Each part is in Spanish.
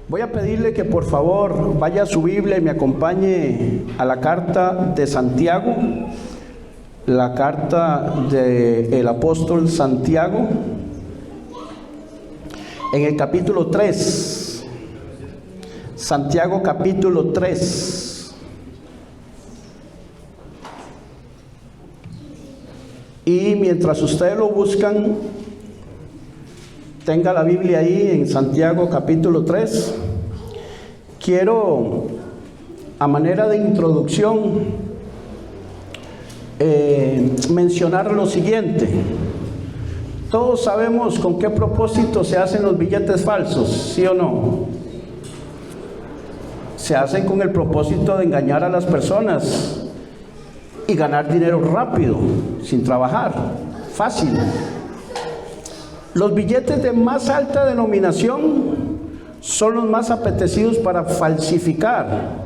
Voy a pedirle que por favor vaya a su Biblia y me acompañe a la carta de Santiago, la carta del apóstol Santiago, en el capítulo 3, Santiago capítulo 3. Y mientras ustedes lo buscan, tenga la Biblia ahí en Santiago capítulo 3. Quiero, a manera de introducción, mencionar lo siguiente. Todos sabemos con qué propósito se hacen los billetes falsos, ¿sí o no? Se hacen con el propósito de engañar a las personas y ganar dinero rápido, sin trabajar, fácil. Los billetes de más alta denominación son los más apetecidos para falsificar.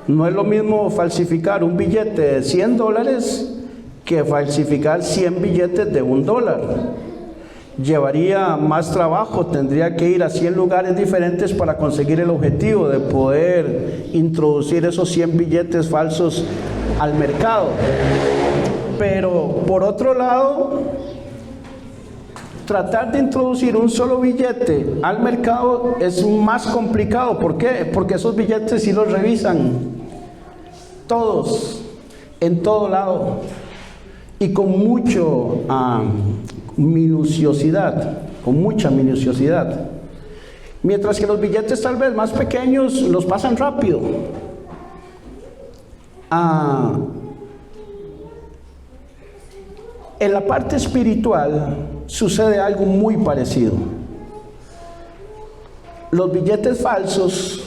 No es lo mismo falsificar un billete de $100 que falsificar 100 billetes de $1. Llevaría más trabajo, tendría que ir a 100 lugares diferentes para conseguir el objetivo de poder introducir esos 100 billetes falsos al mercado. Pero por otro lado, tratar de introducir un solo billete al mercado es más complicado. ¿Por qué? Porque esos billetes sí los revisan todos, en todo lado, y con mucha minuciosidad. Mientras que los billetes tal vez más pequeños los pasan rápido. En la parte espiritual sucede algo muy parecido. Los billetes falsos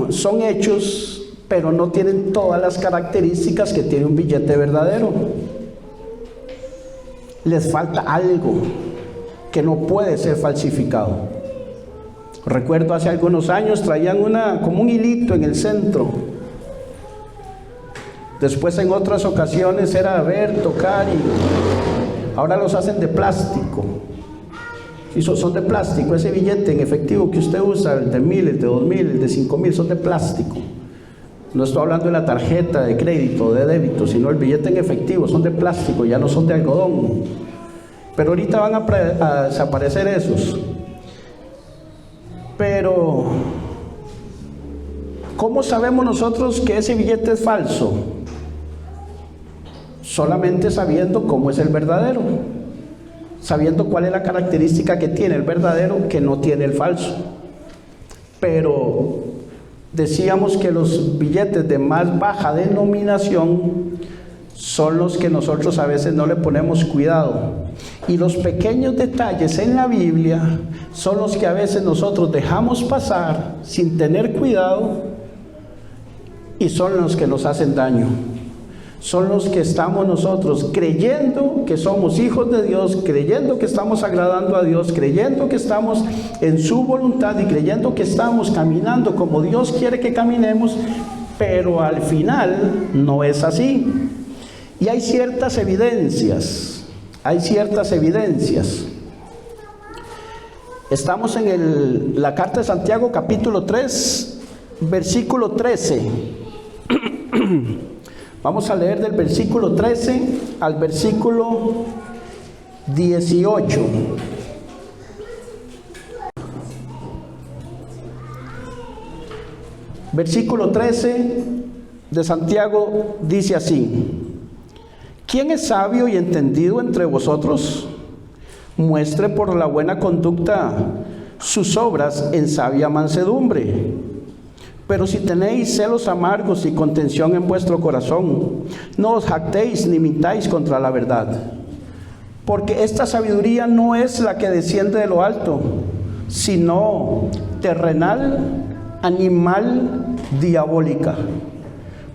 son hechos, pero no tienen todas las características que tiene un billete verdadero. Les falta algo que no puede ser falsificado. Recuerdo hace algunos años traían como un hilito en el centro. Después en otras ocasiones era ver, tocar, y ahora los hacen de plástico. Y son de plástico. Ese billete en efectivo que usted usa, el de 1000, el de 2000, el de 5000, son de plástico. No estoy hablando de la tarjeta de crédito, de débito, sino el billete en efectivo, son de plástico, ya no son de algodón. Pero ahorita van a desaparecer esos. Pero, ¿cómo sabemos nosotros que ese billete es falso? Solamente sabiendo cómo es el verdadero, sabiendo cuál es la característica que tiene el verdadero que no tiene el falso. Pero decíamos que los billetes de más baja denominación son los que nosotros a veces no le ponemos cuidado, y los pequeños detalles en la Biblia son los que a veces nosotros dejamos pasar sin tener cuidado, y son los que nos hacen daño. Son los que estamos nosotros creyendo que somos hijos de Dios, creyendo que estamos agradando a Dios, creyendo que estamos en su voluntad y creyendo que estamos caminando como Dios quiere que caminemos, pero al final no es así. Y hay ciertas evidencias. Estamos en la carta de Santiago capítulo 3, versículo 13. Vamos a leer del versículo 13 al versículo 18. Versículo 13 de Santiago dice así: ¿Quién es sabio y entendido entre vosotros? Muestre por la buena conducta sus obras en sabia mansedumbre. Pero si tenéis celos amargos y contención en vuestro corazón, no os jactéis ni mintáis contra la verdad. Porque esta sabiduría no es la que desciende de lo alto, sino terrenal, animal, diabólica.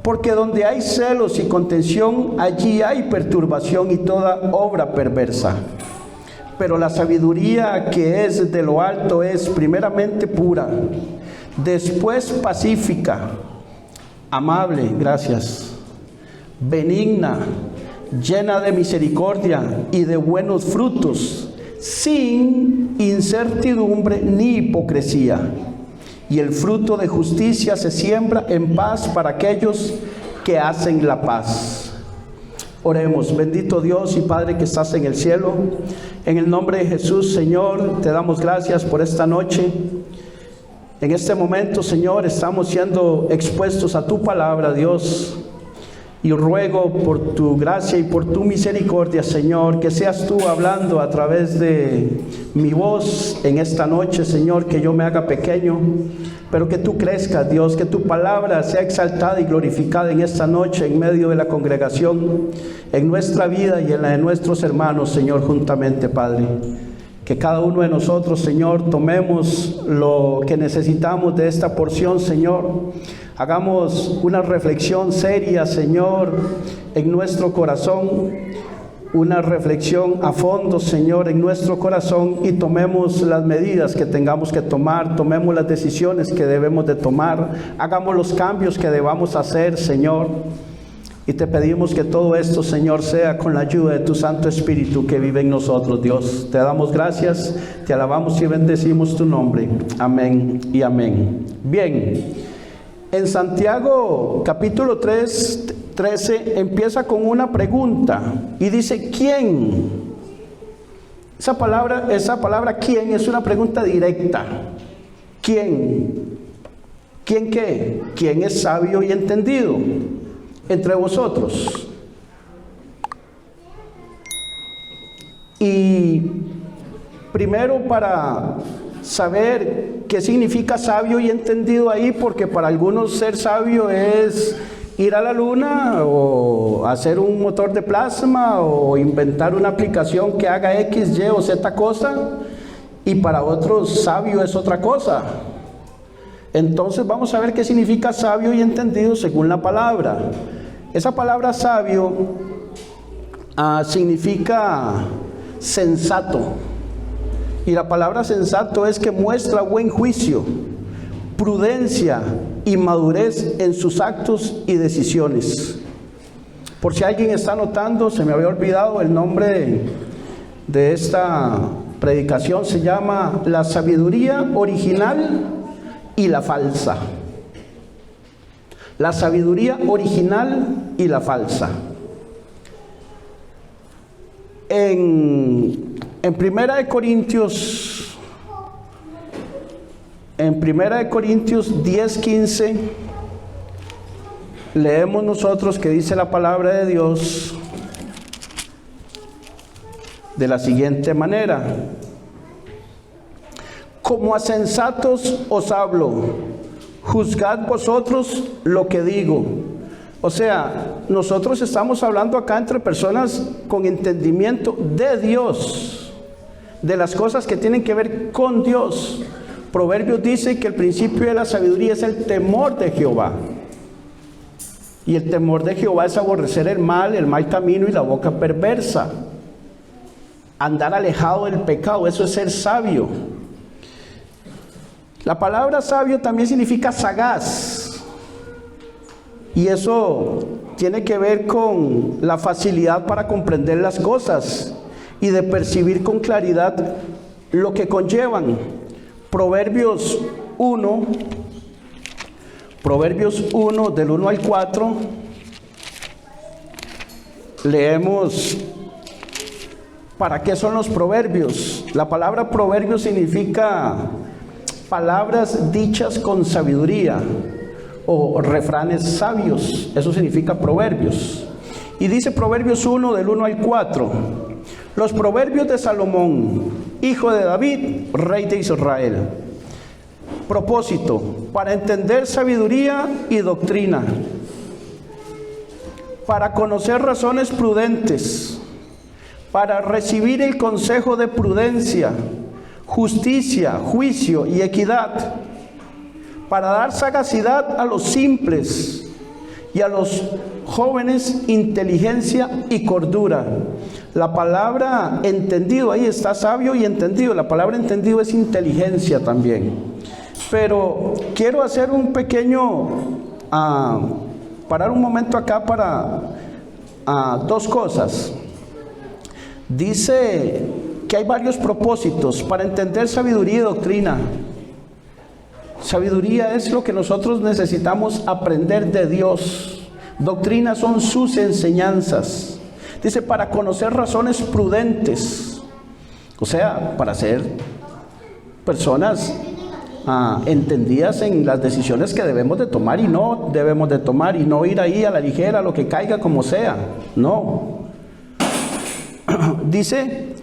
Porque donde hay celos y contención, allí hay perturbación y toda obra perversa. Pero la sabiduría que es de lo alto es primeramente pura, después pacífica, amable, gracias, benigna, llena de misericordia y de buenos frutos, sin incertidumbre ni hipocresía. Y el fruto de justicia se siembra en paz para aquellos que hacen la paz. Oremos. Bendito Dios y Padre que estás en el cielo, en el nombre de Jesús, Señor, te damos gracias por esta noche. En este momento, Señor, estamos siendo expuestos a tu palabra, Dios, y ruego por tu gracia y por tu misericordia, Señor, que seas tú hablando a través de mi voz en esta noche, Señor, que yo me haga pequeño, pero que tú crezcas, Dios, que tu palabra sea exaltada y glorificada en esta noche en medio de la congregación, en nuestra vida y en la de nuestros hermanos, Señor, juntamente, Padre. Que cada uno de nosotros, Señor, tomemos lo que necesitamos de esta porción, Señor. Hagamos una reflexión seria, Señor, en nuestro corazón. Una reflexión a fondo, Señor, en nuestro corazón, y tomemos las medidas que tengamos que tomar, tomemos las decisiones que debemos de tomar, hagamos los cambios que debamos hacer, Señor. Y te pedimos que todo esto, Señor, sea con la ayuda de tu Santo Espíritu que vive en nosotros, Dios. Te damos gracias, te alabamos y bendecimos tu nombre. Amén y amén. Bien, en Santiago capítulo 13 empieza con una pregunta y dice, ¿quién? Esa palabra ¿quién? Es una pregunta directa. ¿Quién? ¿Quién qué? ¿Quién es sabio y entendido entre vosotros? Y primero, para saber qué significa sabio y entendido ahí, porque para algunos ser sabio es ir a la luna o hacer un motor de plasma o inventar una aplicación que haga X, Y o Z cosa, y para otros sabio es otra cosa. Entonces vamos a ver qué significa sabio y entendido según la palabra. Esa palabra sabio significa sensato. Y la palabra sensato es que muestra buen juicio, prudencia y madurez en sus actos y decisiones. Por si alguien está notando, se me había olvidado el nombre de esta predicación. Se llama La sabiduría original y la falsa. La sabiduría original y la falsa. En Primera de Corintios 10:15 leemos nosotros que dice la palabra de Dios de la siguiente manera: como a sensatos os hablo, juzgad vosotros lo que digo. O sea, nosotros estamos hablando acá entre personas con entendimiento de Dios, de las cosas que tienen que ver con Dios. Proverbios dice que el principio de la sabiduría es el temor de Jehová. Y el temor de Jehová es aborrecer el mal camino y la boca perversa. Andar alejado del pecado, eso es ser sabio. La palabra sabio también significa sagaz. Y eso tiene que ver con la facilidad para comprender las cosas y de percibir con claridad lo que conllevan. Proverbios 1 del 1 al 4, leemos para qué son los proverbios. La palabra proverbio significa palabras dichas con sabiduría o refranes sabios. Eso significa proverbios. Y dice Proverbios 1 del 1 al 4: los proverbios de Salomón, hijo de David, rey de Israel. Propósito: para entender sabiduría y doctrina, para conocer razones prudentes, para recibir el consejo de prudencia, justicia, juicio y equidad, para dar sagacidad a los simples y a los jóvenes inteligencia y cordura. La palabra entendido, ahí está sabio y entendido. La palabra entendido es inteligencia también. Pero quiero hacer un pequeño, parar un momento acá para dos cosas. Dice que hay varios propósitos para entender sabiduría y doctrina. Sabiduría es lo que nosotros necesitamos aprender de Dios. Doctrina son sus enseñanzas. Dice, para conocer razones prudentes. O sea, para ser personas entendidas en las decisiones que debemos de tomar y no debemos de tomar, y no ir ahí a la ligera, lo que caiga como sea. No. Dice,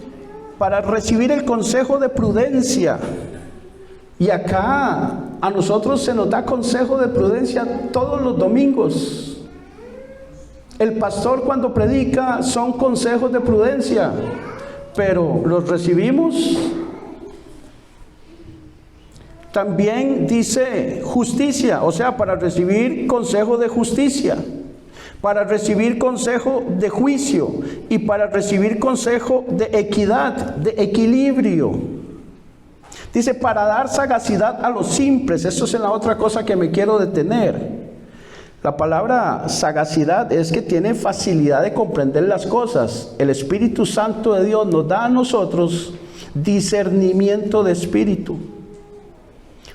para recibir el consejo de prudencia. Y acá a nosotros se nos da consejo de prudencia todos los domingos. El pastor cuando predica son consejos de prudencia, pero los recibimos. También dice justicia, o sea, para recibir consejo de justicia, para recibir consejo de juicio y para recibir consejo de equidad, de equilibrio. Dice, para dar sagacidad a los simples. Eso es en la otra cosa que me quiero detener. La palabra sagacidad es que tiene facilidad de comprender las cosas. El Espíritu Santo de Dios nos da a nosotros discernimiento de espíritu.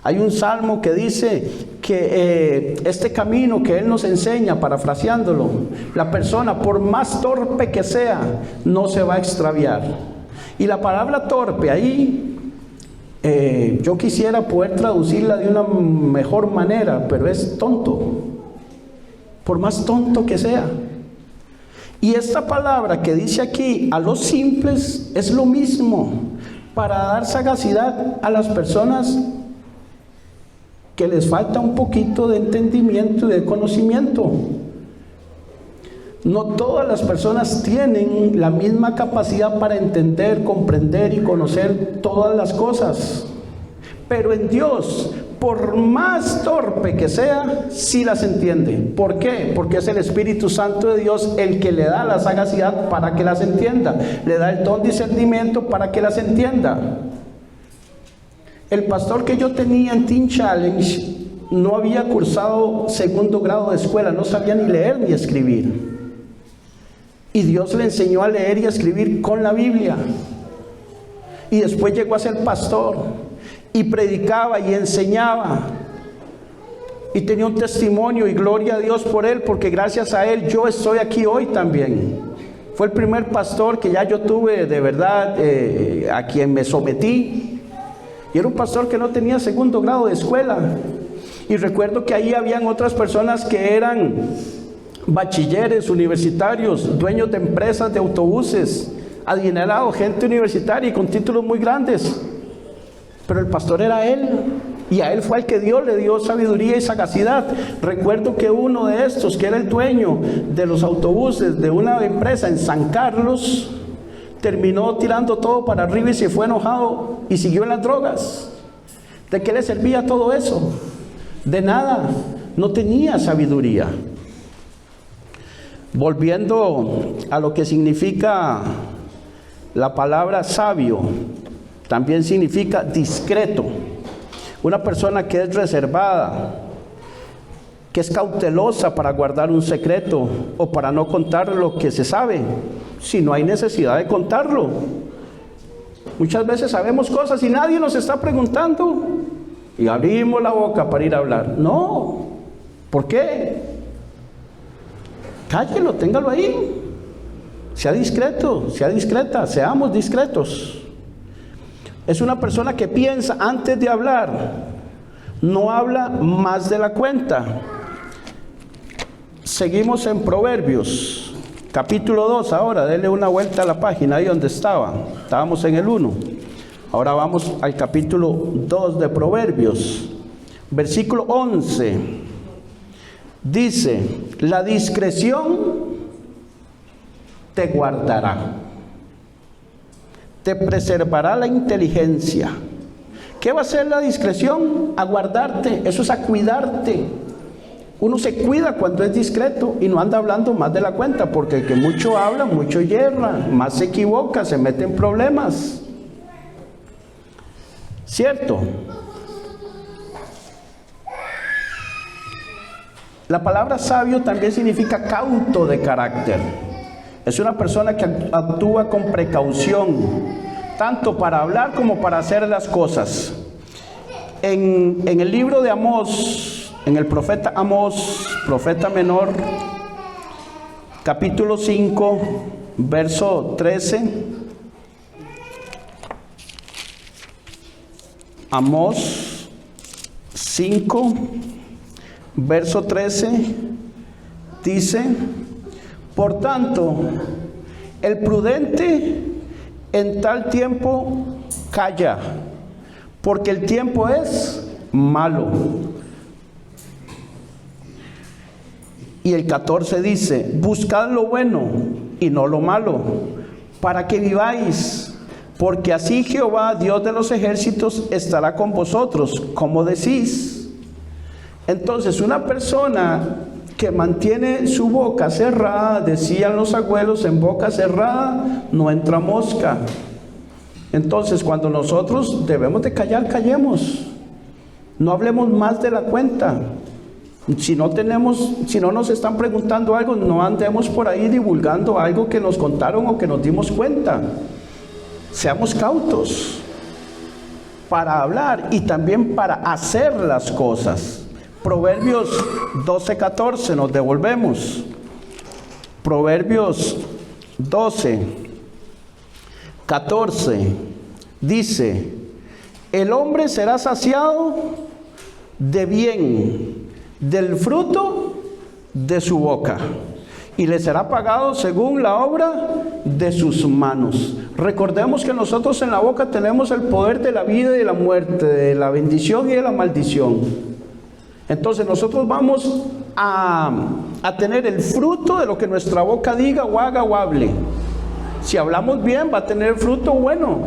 Hay un salmo que dice que este camino que Él nos enseña, parafraseándolo, la persona, por más torpe que sea, no se va a extraviar. Y la palabra torpe ahí, yo quisiera poder traducirla de una mejor manera, pero es tonto, por más tonto que sea. Y esta palabra que dice aquí, a los simples, es lo mismo, para dar sagacidad a las personas que les falta un poquito de entendimiento y de conocimiento. No todas las personas tienen la misma capacidad para entender, comprender y conocer todas las cosas. Pero en Dios, por más torpe que sea, sí las entiende. ¿Por qué? Porque es el Espíritu Santo de Dios el que le da la sagacidad para que las entienda. Le da el don de discernimiento para que las entienda. El pastor que yo tenía en Teen Challenge no había cursado 2º grado de escuela, no sabía ni leer ni escribir. Y Dios le enseñó a leer y a escribir con la Biblia. Y después llegó a ser pastor y predicaba y enseñaba. Y tenía un testimonio, y gloria a Dios por él, porque gracias a él yo estoy aquí hoy también. Fue el primer pastor que ya yo tuve de verdad, a quien me sometí. Y era un pastor que no tenía 2º grado de escuela. Y recuerdo que ahí habían otras personas que eran bachilleres, universitarios, dueños de empresas de autobuses, adinerados, gente universitaria y con títulos muy grandes. Pero el pastor era él, y a él fue el que Dios le dio sabiduría y sagacidad. Recuerdo que uno de estos, que era el dueño de los autobuses de una empresa en San Carlos, terminó tirando todo para arriba y se fue enojado y siguió en las drogas. ¿De qué le servía todo eso? De nada, no tenía sabiduría. Volviendo a lo que significa la palabra sabio, también significa discreto. Una persona que es reservada, que es cautelosa para guardar un secreto o para no contar lo que se sabe, si no hay necesidad de contarlo. Muchas veces sabemos cosas y nadie nos está preguntando y abrimos la boca para ir a hablar. No, ¿por qué? Cállelo, téngalo ahí. Sea discreto, sea discreta, seamos discretos. Es una persona que piensa antes de hablar, no habla más de la cuenta. Seguimos en Proverbios, capítulo 2 ahora, denle una vuelta a la página ahí donde estábamos en el 1. Ahora vamos al capítulo 2 de Proverbios, versículo 11. Dice, la discreción te guardará, te preservará la inteligencia. ¿Qué va a hacer la discreción? A guardarte, eso es a cuidarte. Uno se cuida cuando es discreto y no anda hablando más de la cuenta, porque el que mucho habla, mucho yerra, más se equivoca, se mete en problemas. ¿Cierto? La palabra sabio también significa cauto de carácter. Es una persona que actúa con precaución, tanto para hablar como para hacer las cosas. En el libro de Amós, en el profeta Amós, profeta menor, capítulo 5, verso 13. Amós 5, verso 13, dice: por tanto, el prudente en tal tiempo calla, porque el tiempo es malo. Y el 14 dice: buscad lo bueno y no lo malo, para que viváis, porque así Jehová, Dios de los ejércitos, estará con vosotros, como decís. Entonces, una persona que mantiene su boca cerrada, decían los abuelos, en boca cerrada no entra mosca. Entonces, cuando nosotros debemos de callar, callemos. No hablemos más de la cuenta. Si no nos están preguntando algo, no andemos por ahí divulgando algo que nos contaron o que nos dimos cuenta. Seamos cautos para hablar y también para hacer las cosas. Proverbios 12:14, nos devolvemos. Proverbios 12:14 dice: el hombre será saciado de bien del fruto de su boca, y le será pagado según la obra de sus manos. Recordemos que nosotros en la boca tenemos el poder de la vida y de la muerte, de la bendición y de la maldición. Entonces nosotros vamos a tener el fruto de lo que nuestra boca diga o haga o hable. Si hablamos bien, va a tener fruto bueno.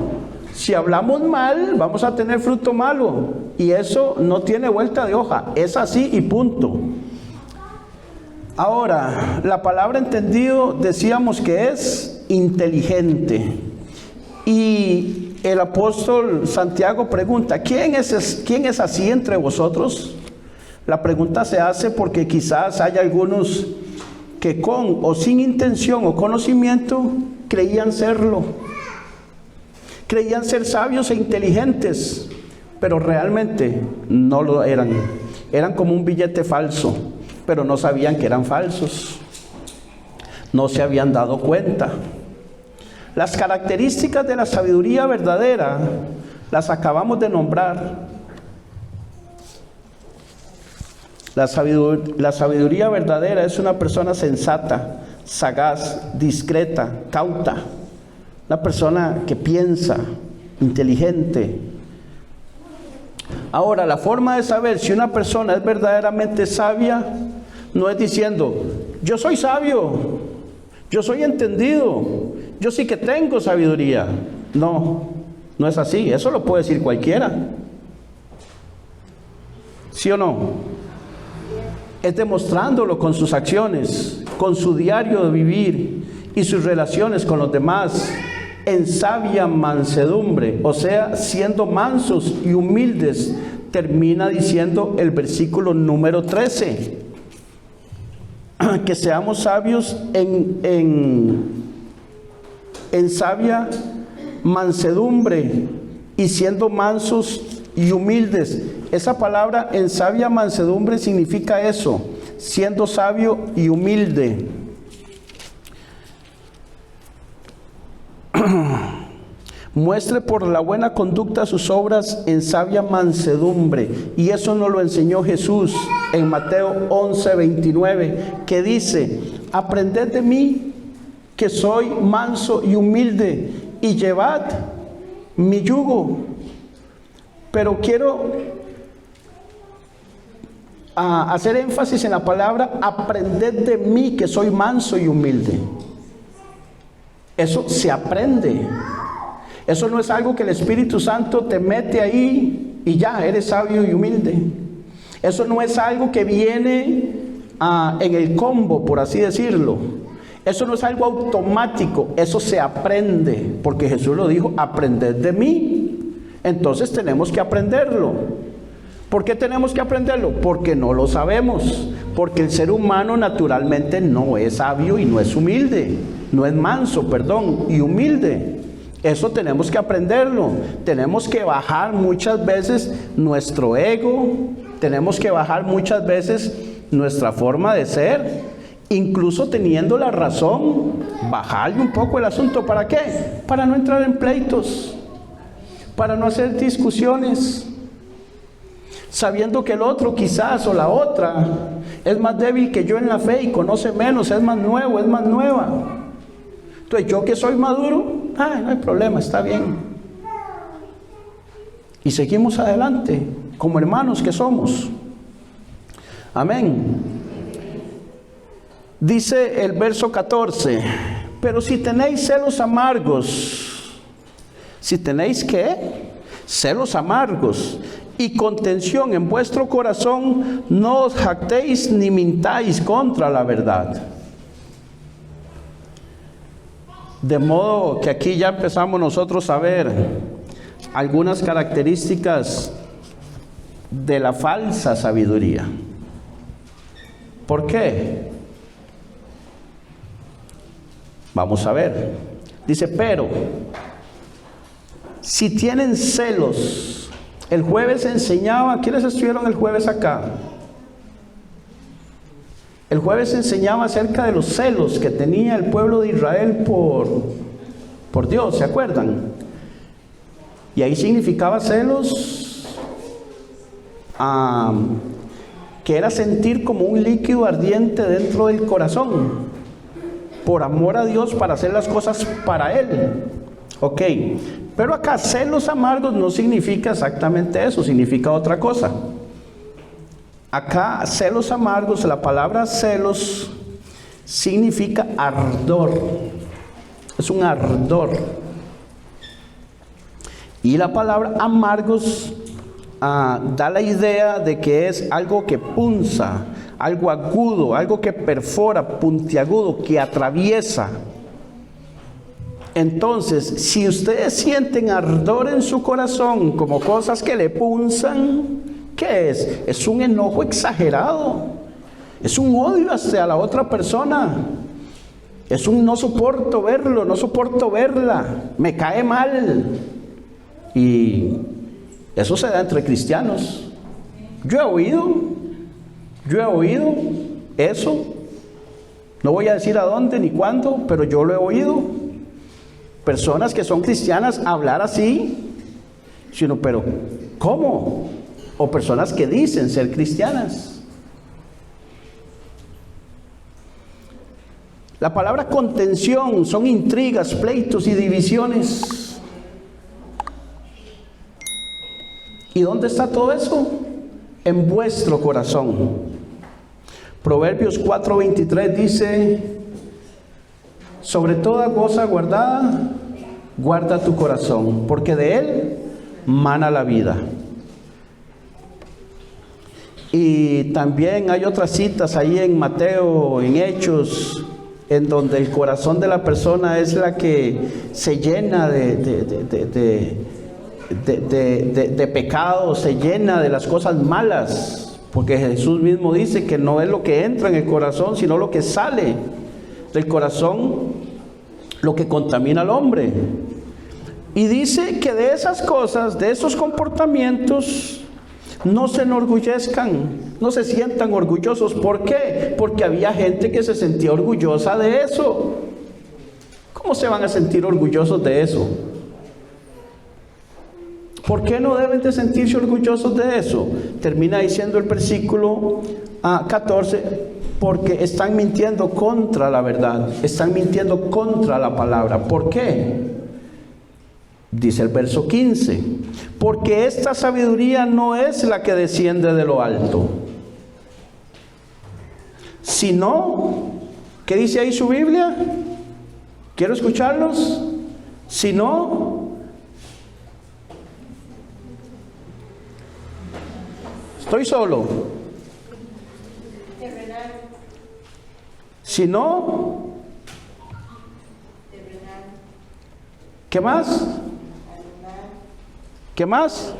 Si hablamos mal, vamos a tener fruto malo. Y eso no tiene vuelta de hoja, es así y punto. Ahora, la palabra entendido decíamos que es inteligente. Y el apóstol Santiago pregunta: ¿quién es así entre vosotros? La pregunta se hace porque quizás hay algunos que con o sin intención o conocimiento creían serlo. Creían ser sabios e inteligentes, pero realmente no lo eran. Eran como un billete falso, pero no sabían que eran falsos. No se habían dado cuenta. Las características de la sabiduría verdadera las acabamos de nombrar. La sabiduría verdadera es una persona sensata, sagaz, discreta, cauta. Una persona que piensa, inteligente. Ahora, la forma de saber si una persona es verdaderamente sabia no es diciendo: yo soy sabio, yo soy entendido, yo sí que tengo sabiduría. No, no es así. Eso lo puede decir cualquiera. ¿Sí o no? Es demostrándolo con sus acciones, con su diario de vivir y sus relaciones con los demás, en sabia mansedumbre, o sea, siendo mansos y humildes. Termina diciendo el versículo número 13, que seamos sabios en sabia mansedumbre y siendo mansos y humildes. Esa palabra en sabia mansedumbre significa eso, siendo sabio y humilde. Muestre por la buena conducta sus obras en sabia mansedumbre. Y eso nos lo enseñó Jesús en Mateo 11:29, que dice: aprended de mí, que soy manso y humilde, y llevad mi yugo. Pero quiero hacer énfasis en la palabra aprended de mí, que soy manso y humilde. Eso se aprende. Eso no es algo que el Espíritu Santo te mete ahí y ya, eres sabio y humilde. Eso no es algo que viene en el combo, por así decirlo. Eso no es algo automático, eso se aprende, porque Jesús lo dijo: aprended de mí. Entonces tenemos que aprenderlo. ¿Por qué tenemos que aprenderlo? Porque no lo sabemos. Porque el ser humano naturalmente no es sabio y no es humilde. No es manso, perdón, y humilde. Eso tenemos que aprenderlo. Tenemos que bajar muchas veces nuestro ego, tenemos que bajar muchas veces nuestra forma de ser, incluso teniendo la razón, bajarle un poco el asunto. ¿Para qué? Para no entrar en pleitos, para no hacer discusiones, sabiendo que el otro quizás o la otra es más débil que yo en la fe y conoce menos, es más nuevo, es más nueva. Entonces yo que soy maduro, no hay problema, está bien. Y seguimos adelante, como hermanos que somos. Amén. Dice el verso 14, pero si tenéis celos amargos, si tenéis ¿qué? Celos amargos y contención en vuestro corazón, no os jactéis ni mintáis contra la verdad. De modo que aquí ya empezamos nosotros a ver algunas características de la falsa sabiduría. ¿Por qué? Vamos a ver. Dice, pero si tienen celos. El jueves enseñaba, ¿quiénes estuvieron el jueves acá? El jueves enseñaba acerca de los celos que tenía el pueblo de Israel por Dios, ¿se acuerdan? Y ahí significaba celos, que era sentir como un líquido ardiente dentro del corazón, por amor a Dios, para hacer las cosas para Él. Ok, pero acá celos amargos no significa exactamente eso, significa otra cosa. Acá celos amargos, la palabra celos significa ardor, es un ardor. Y la palabra amargos da la idea de que es algo que punza, algo agudo, algo que perfora, puntiagudo, que atraviesa. Entonces, si ustedes sienten ardor en su corazón como cosas que le punzan, ¿qué es? Es un enojo exagerado, es un odio hacia la otra persona, es un no soporto verlo, no soporto verla, me cae mal. Y eso se da entre cristianos. Yo he oído eso, no voy a decir a dónde ni cuándo, pero yo lo he oído. Personas que son cristianas hablar así, sino, pero ¿cómo? O personas que dicen ser cristianas. La palabra contención son intrigas, pleitos y divisiones. ¿Y dónde está todo eso? En vuestro corazón. Proverbios 4:23 dice, sobre toda cosa guardada, guarda tu corazón, porque de él mana la vida. Y también hay otras citas ahí en Mateo, en Hechos, en donde el corazón de la persona es la que se llena de pecado, se llena de las cosas malas, porque Jesús mismo dice que no es lo que entra en el corazón, sino lo que sale del corazón, lo que contamina al hombre. Y dice que de esas cosas, de esos comportamientos, no se enorgullezcan, no se sientan orgullosos. ¿Por qué? Porque había gente que se sentía orgullosa de eso. ¿Cómo se van a sentir orgullosos de eso? ¿Por qué no deben de sentirse orgullosos de eso? Termina diciendo el versículo 14, porque están mintiendo contra la verdad, están mintiendo contra la palabra. ¿Por qué? Dice el verso 15, porque esta sabiduría no es la que desciende de lo alto, sino, ¿qué dice ahí su Biblia? ¿Quiero escucharlos? Sino, estoy solo. Sino, ¿qué más? ¿Qué más?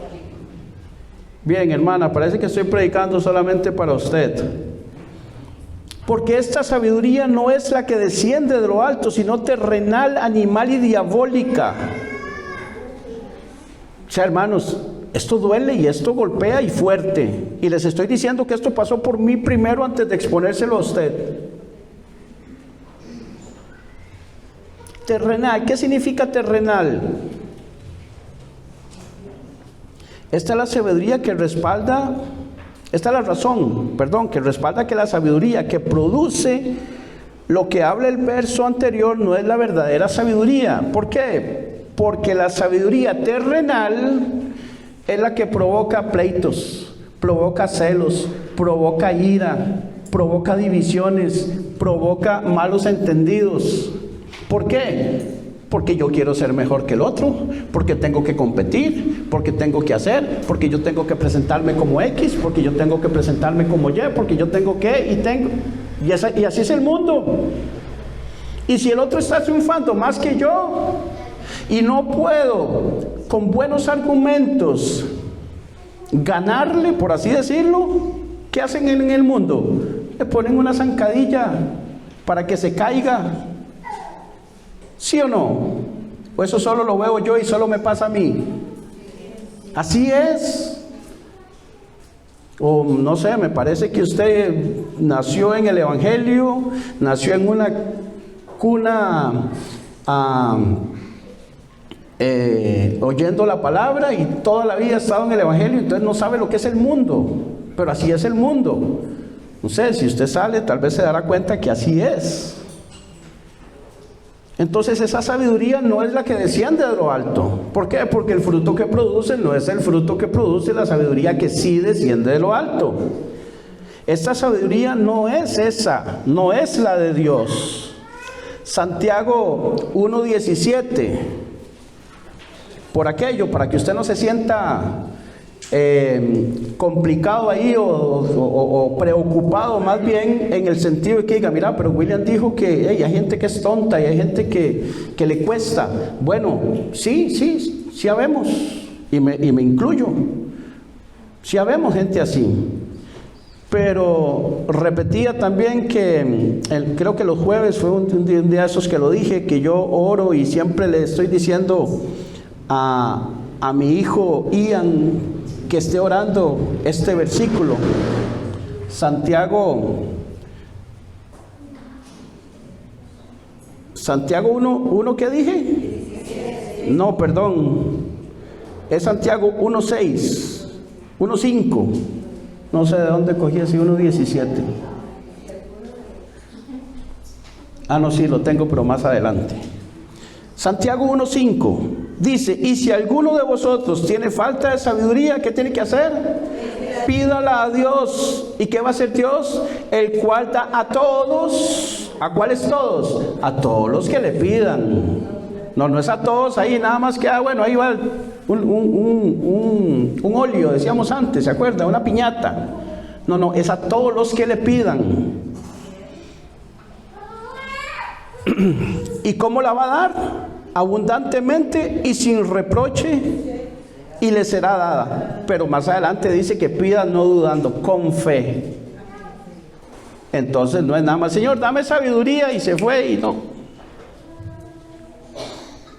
Bien, hermana, parece que estoy predicando solamente para usted. Porque esta sabiduría no es la que desciende de lo alto, sino terrenal, animal y diabólica. sea, hermanos, esto duele y esto golpea y fuerte. Y les estoy diciendo que esto pasó por mí primero antes de exponérselo a usted. Terrenal, ¿qué significa terrenal? Esta es la sabiduría que respalda, esta es la razón, que respalda que la sabiduría que produce lo que habla el verso anterior no es la verdadera sabiduría. ¿Por qué? Porque la sabiduría terrenal es la que provoca pleitos, provoca celos, provoca ira, provoca divisiones, provoca malos entendidos. ¿Por qué? Porque yo quiero ser mejor que el otro, porque tengo que competir, porque tengo que hacer, porque yo tengo que presentarme como X, porque yo tengo que presentarme como Y, porque yo tengo que y tengo. Y así es el mundo. Y si el otro está triunfando más que yo y no puedo con buenos argumentos ganarle, por así decirlo, ¿qué hacen en el mundo? Le ponen una zancadilla para que se caiga. ¿Sí o no? ¿O eso solo lo veo yo y solo me pasa a mí? Así es. O no sé, me parece que usted nació en el Evangelio, nació en una cuna oyendo la palabra y toda la vida ha estado en el Evangelio, entonces no sabe lo que es el mundo. Pero así es el mundo. No sé, si usted sale tal vez se dará cuenta que así es. Entonces esa sabiduría no es la que desciende de lo alto. ¿Por qué? Porque el fruto que produce no es el fruto que produce la sabiduría que sí desciende de lo alto. Esta sabiduría no es esa, no es la de Dios. Santiago 1:17. Por aquello, para que usted no se sienta complicado ahí o preocupado, más bien en el sentido de que diga, mira, pero William dijo que hay gente que es tonta y hay gente que le cuesta. Bueno, sí habemos, y me incluyo, sí habemos gente así. Pero repetía también que creo que los jueves fue un día de esos que lo dije, que yo oro y siempre le estoy diciendo a mi hijo Ian que esté orando este versículo. Santiago 1, ¿qué dije? No, perdón. Es Santiago 1:6, 1:5. No sé de dónde cogí así 1:17. No, sí, lo tengo, pero más adelante. Santiago 1:5 dice, y si alguno de vosotros tiene falta de sabiduría, ¿qué tiene que hacer? Pídala a Dios. ¿Y qué va a hacer Dios? El cual da a todos. ¿A cuáles todos? A todos los que le pidan. No es a todos ahí, nada más que, bueno, ahí va un óleo, decíamos antes, ¿se acuerda? Una piñata. No, es a todos los que le pidan. ¿Y cómo la va a dar? Abundantemente y sin reproche, y le será dada. Pero más adelante dice que pida no dudando, con fe. Entonces no es nada más, Señor, dame sabiduría, y se fue y no.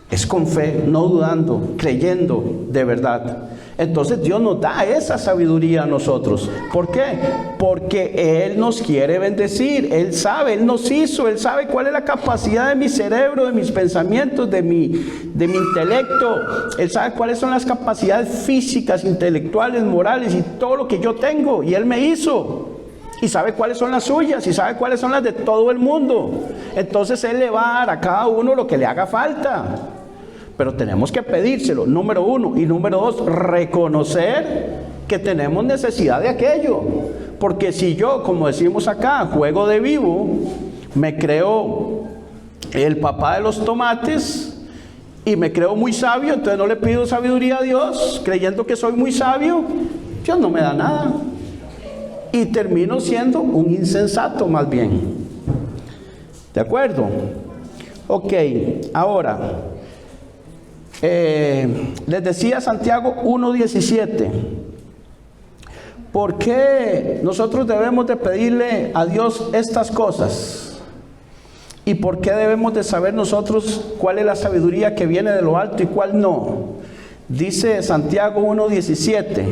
Es con fe, no dudando, creyendo de verdad. Entonces Dios nos da esa sabiduría a nosotros. ¿Por qué? Porque Él nos quiere bendecir. Él sabe, Él nos hizo, Él sabe cuál es la capacidad de mi cerebro, de mis pensamientos, de mi intelecto. Él sabe cuáles son las capacidades físicas, intelectuales, morales y todo lo que yo tengo. Y Él me hizo. Y sabe cuáles son las suyas y sabe cuáles son las de todo el mundo. Entonces Él le va a dar a cada uno lo que le haga falta. Pero tenemos que pedírselo, número 1. Y número 2, reconocer que tenemos necesidad de aquello. Porque si yo, como decimos acá, juego de vivo, me creo el papá de los tomates y me creo muy sabio, entonces no le pido sabiduría a Dios, creyendo que soy muy sabio, Dios no me da nada. Y termino siendo un insensato más bien. ¿De acuerdo? Ok, ahora... les decía Santiago 1:17. ¿Por qué nosotros debemos de pedirle a Dios estas cosas? ¿Y por qué debemos de saber nosotros cuál es la sabiduría que viene de lo alto y cuál no? Dice Santiago 1:17,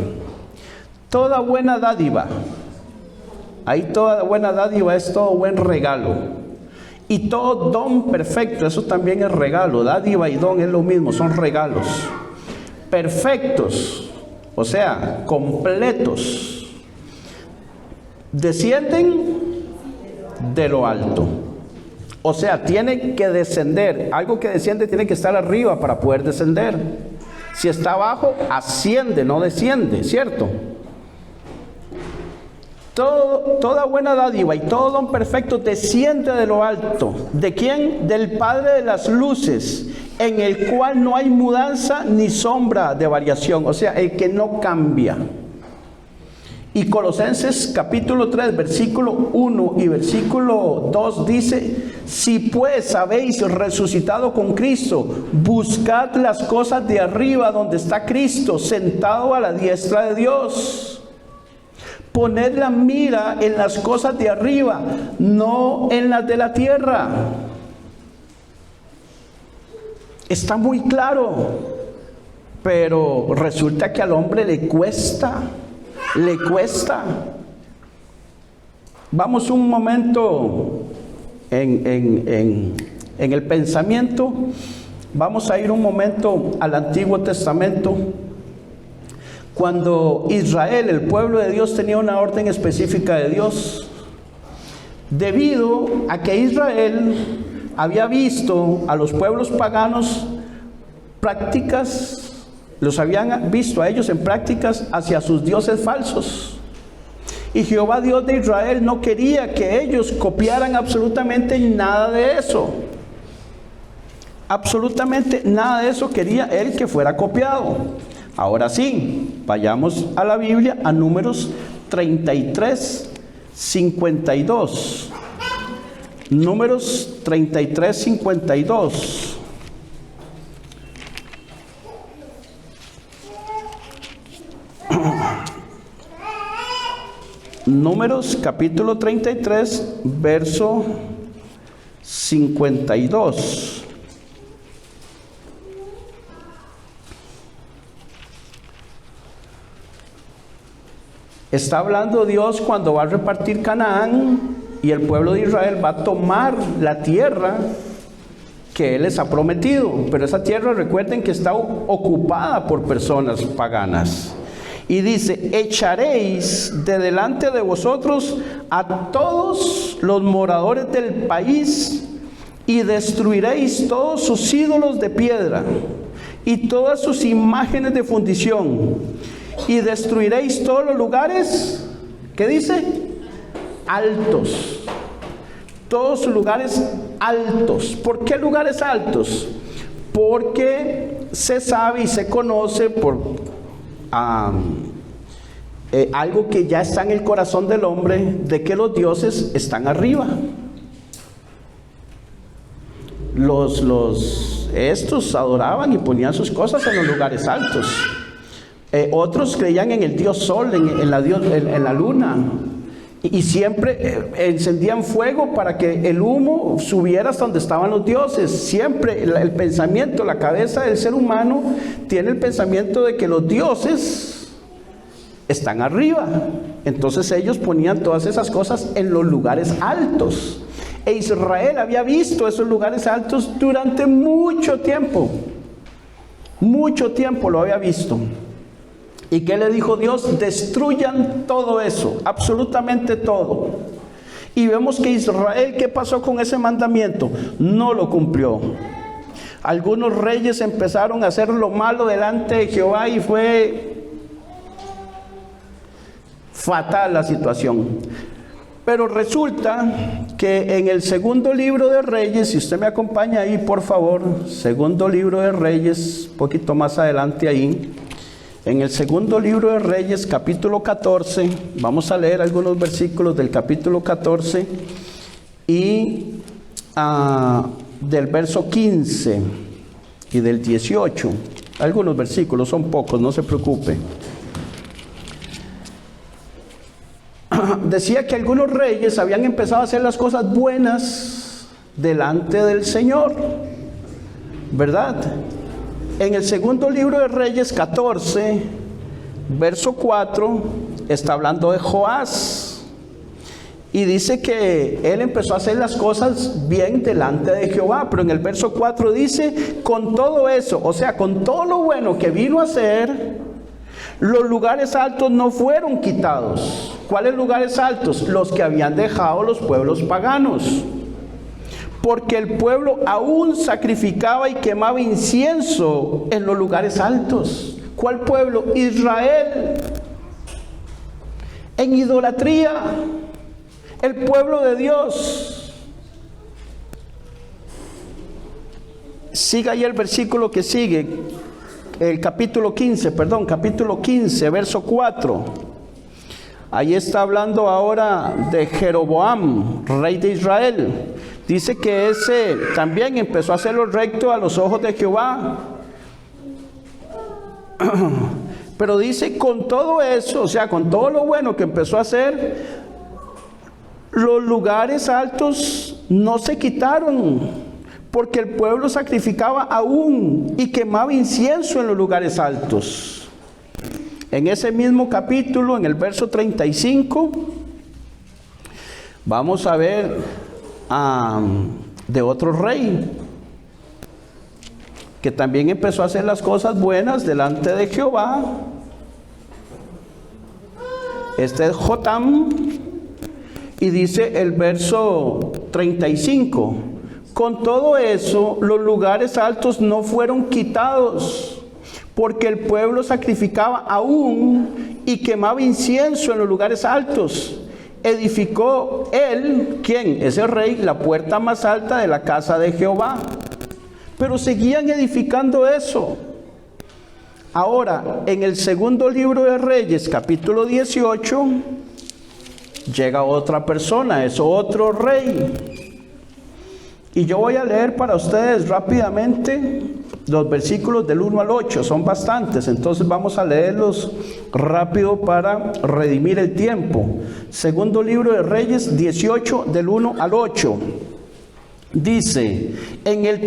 toda buena dádiva, ahí toda buena dádiva es todo buen regalo, y todo don perfecto, eso también es regalo. Dádiva y don es lo mismo, son regalos perfectos, o sea, completos, descienden de lo alto. O sea, tiene que descender. Algo que desciende tiene que estar arriba para poder descender. Si está abajo, asciende, no desciende, ¿cierto? Toda buena dádiva y todo don perfecto desciende de lo alto. ¿De quién? Del Padre de las luces, en el cual no hay mudanza ni sombra de variación. O sea, el que no cambia. Y Colosenses capítulo 3, versículo 1 y versículo 2 dice, si pues habéis resucitado con Cristo, buscad las cosas de arriba donde está Cristo, sentado a la diestra de Dios. Poned la mira en las cosas de arriba, no en las de la tierra. Está muy claro, pero resulta que al hombre le cuesta. Vamos un momento en el pensamiento. Vamos a ir un momento al Antiguo Testamento. Cuando Israel, el pueblo de Dios, tenía una orden específica de Dios, debido a que Israel había visto a los pueblos paganos prácticas, los habían visto a ellos en prácticas hacia sus dioses falsos. Y Jehová Dios de Israel no quería que ellos copiaran absolutamente nada de eso. Absolutamente nada de eso quería él que fuera copiado. Ahora sí, vayamos a la Biblia, a Números 33, 52. Números 33, 52. Números capítulo 33, verso 52. Está hablando Dios cuando va a repartir Canaán y el pueblo de Israel va a tomar la tierra que Él les ha prometido. Pero esa tierra, recuerden que está ocupada por personas paganas. Y dice, echaréis de delante de vosotros a todos los moradores del país y destruiréis todos sus ídolos de piedra y todas sus imágenes de fundición y destruiréis todos los lugares, ¿qué dice? Altos. Todos sus lugares altos. ¿Por qué lugares altos? Porque se sabe y se conoce por algo que ya está en el corazón del hombre, de que los dioses están arriba. Estos adoraban y ponían sus cosas en los lugares altos. Otros creían en el dios sol, en la luna, y siempre encendían fuego para que el humo subiera hasta donde estaban los dioses. Siempre el pensamiento, la cabeza del ser humano tiene el pensamiento de que los dioses están arriba. Entonces ellos ponían todas esas cosas en los lugares altos. E Israel había visto esos lugares altos durante mucho tiempo. Mucho tiempo lo había visto. ¿Y qué le dijo Dios? Destruyan todo eso, absolutamente todo. Y vemos que Israel, ¿qué pasó con ese mandamiento? No lo cumplió. Algunos reyes empezaron a hacer lo malo delante de Jehová y fue fatal la situación. Pero resulta que en el segundo libro de Reyes, si usted me acompaña ahí por favor, segundo libro de Reyes, un poquito más adelante ahí, en el segundo libro de Reyes, capítulo 14, vamos a leer algunos versículos del capítulo 14 y del verso 15 y del 18, algunos versículos, son pocos, no se preocupe. Decía que algunos reyes habían empezado a hacer las cosas buenas delante del Señor, ¿verdad? En el segundo libro de Reyes 14, verso 4, está hablando de Joás. Y dice que él empezó a hacer las cosas bien delante de Jehová. Pero en el verso 4 dice, con todo eso, o sea, con todo lo bueno que vino a hacer, los lugares altos no fueron quitados. ¿Cuáles lugares altos? Los que habían dejado los pueblos paganos. Porque el pueblo aún sacrificaba y quemaba incienso en los lugares altos. ¿Cuál pueblo? Israel. En idolatría. El pueblo de Dios. Siga ahí el versículo que sigue. El capítulo 15, verso 4. Ahí está hablando ahora de Jeroboam, rey de Israel. Dice que ese también empezó a hacer lo recto a los ojos de Jehová. Pero dice, con todo eso, o sea, con todo lo bueno que empezó a hacer, los lugares altos no se quitaron. Porque el pueblo sacrificaba aún y quemaba incienso en los lugares altos. En ese mismo capítulo, en el verso 35, vamos a ver de otro rey que también empezó a hacer las cosas buenas delante de Jehová. Este es Jotam, y dice el verso 35, con todo eso, los lugares altos no fueron quitados, porque el pueblo sacrificaba aún y quemaba incienso en los lugares altos. Edificó él, ¿quién? Ese rey, la puerta más alta de la casa de Jehová. Pero seguían edificando eso. Ahora, en el segundo libro de Reyes, capítulo 18, llega otra persona, es otro rey. Y yo voy a leer para ustedes rápidamente los versículos del 1 al 8, son bastantes, entonces vamos a leerlos rápido para redimir el tiempo. Segundo libro de Reyes 18, del 1 al 8. Dice, en el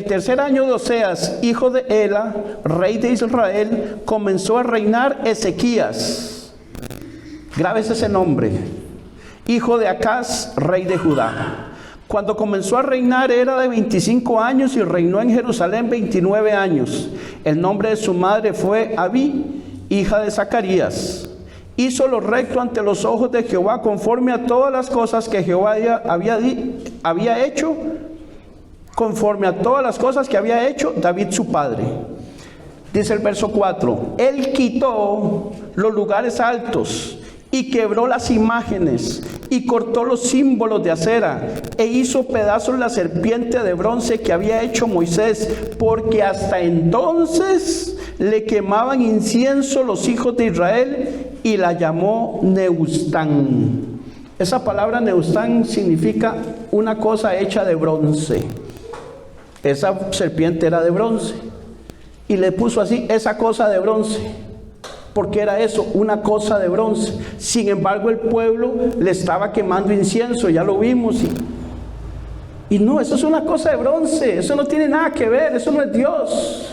tercer año de Oseas, hijo de Ela, rey de Israel, comenzó a reinar Ezequías. Grábese ese nombre. Hijo de Acaz, rey de Judá. Cuando comenzó a reinar era de 25 años y reinó en Jerusalén 29 años. El nombre de su madre fue Abí, hija de Zacarías. Hizo lo recto ante los ojos de Jehová conforme a todas las cosas que Jehová había hecho, conforme a todas las cosas que había hecho David su padre. Dice el verso 4, él quitó los lugares altos y quebró las imágenes y cortó los símbolos de acera e hizo pedazos la serpiente de bronce que había hecho Moisés, porque hasta entonces le quemaban incienso los hijos de Israel y la llamó Neustán. Esa palabra Neustán significa una cosa hecha de bronce. Esa serpiente era de bronce y le puso así, esa cosa de bronce, porque era eso, una cosa de bronce. Sin embargo, el pueblo le estaba quemando incienso, ya lo vimos. Y no, eso es una cosa de bronce, eso no tiene nada que ver, eso no es Dios.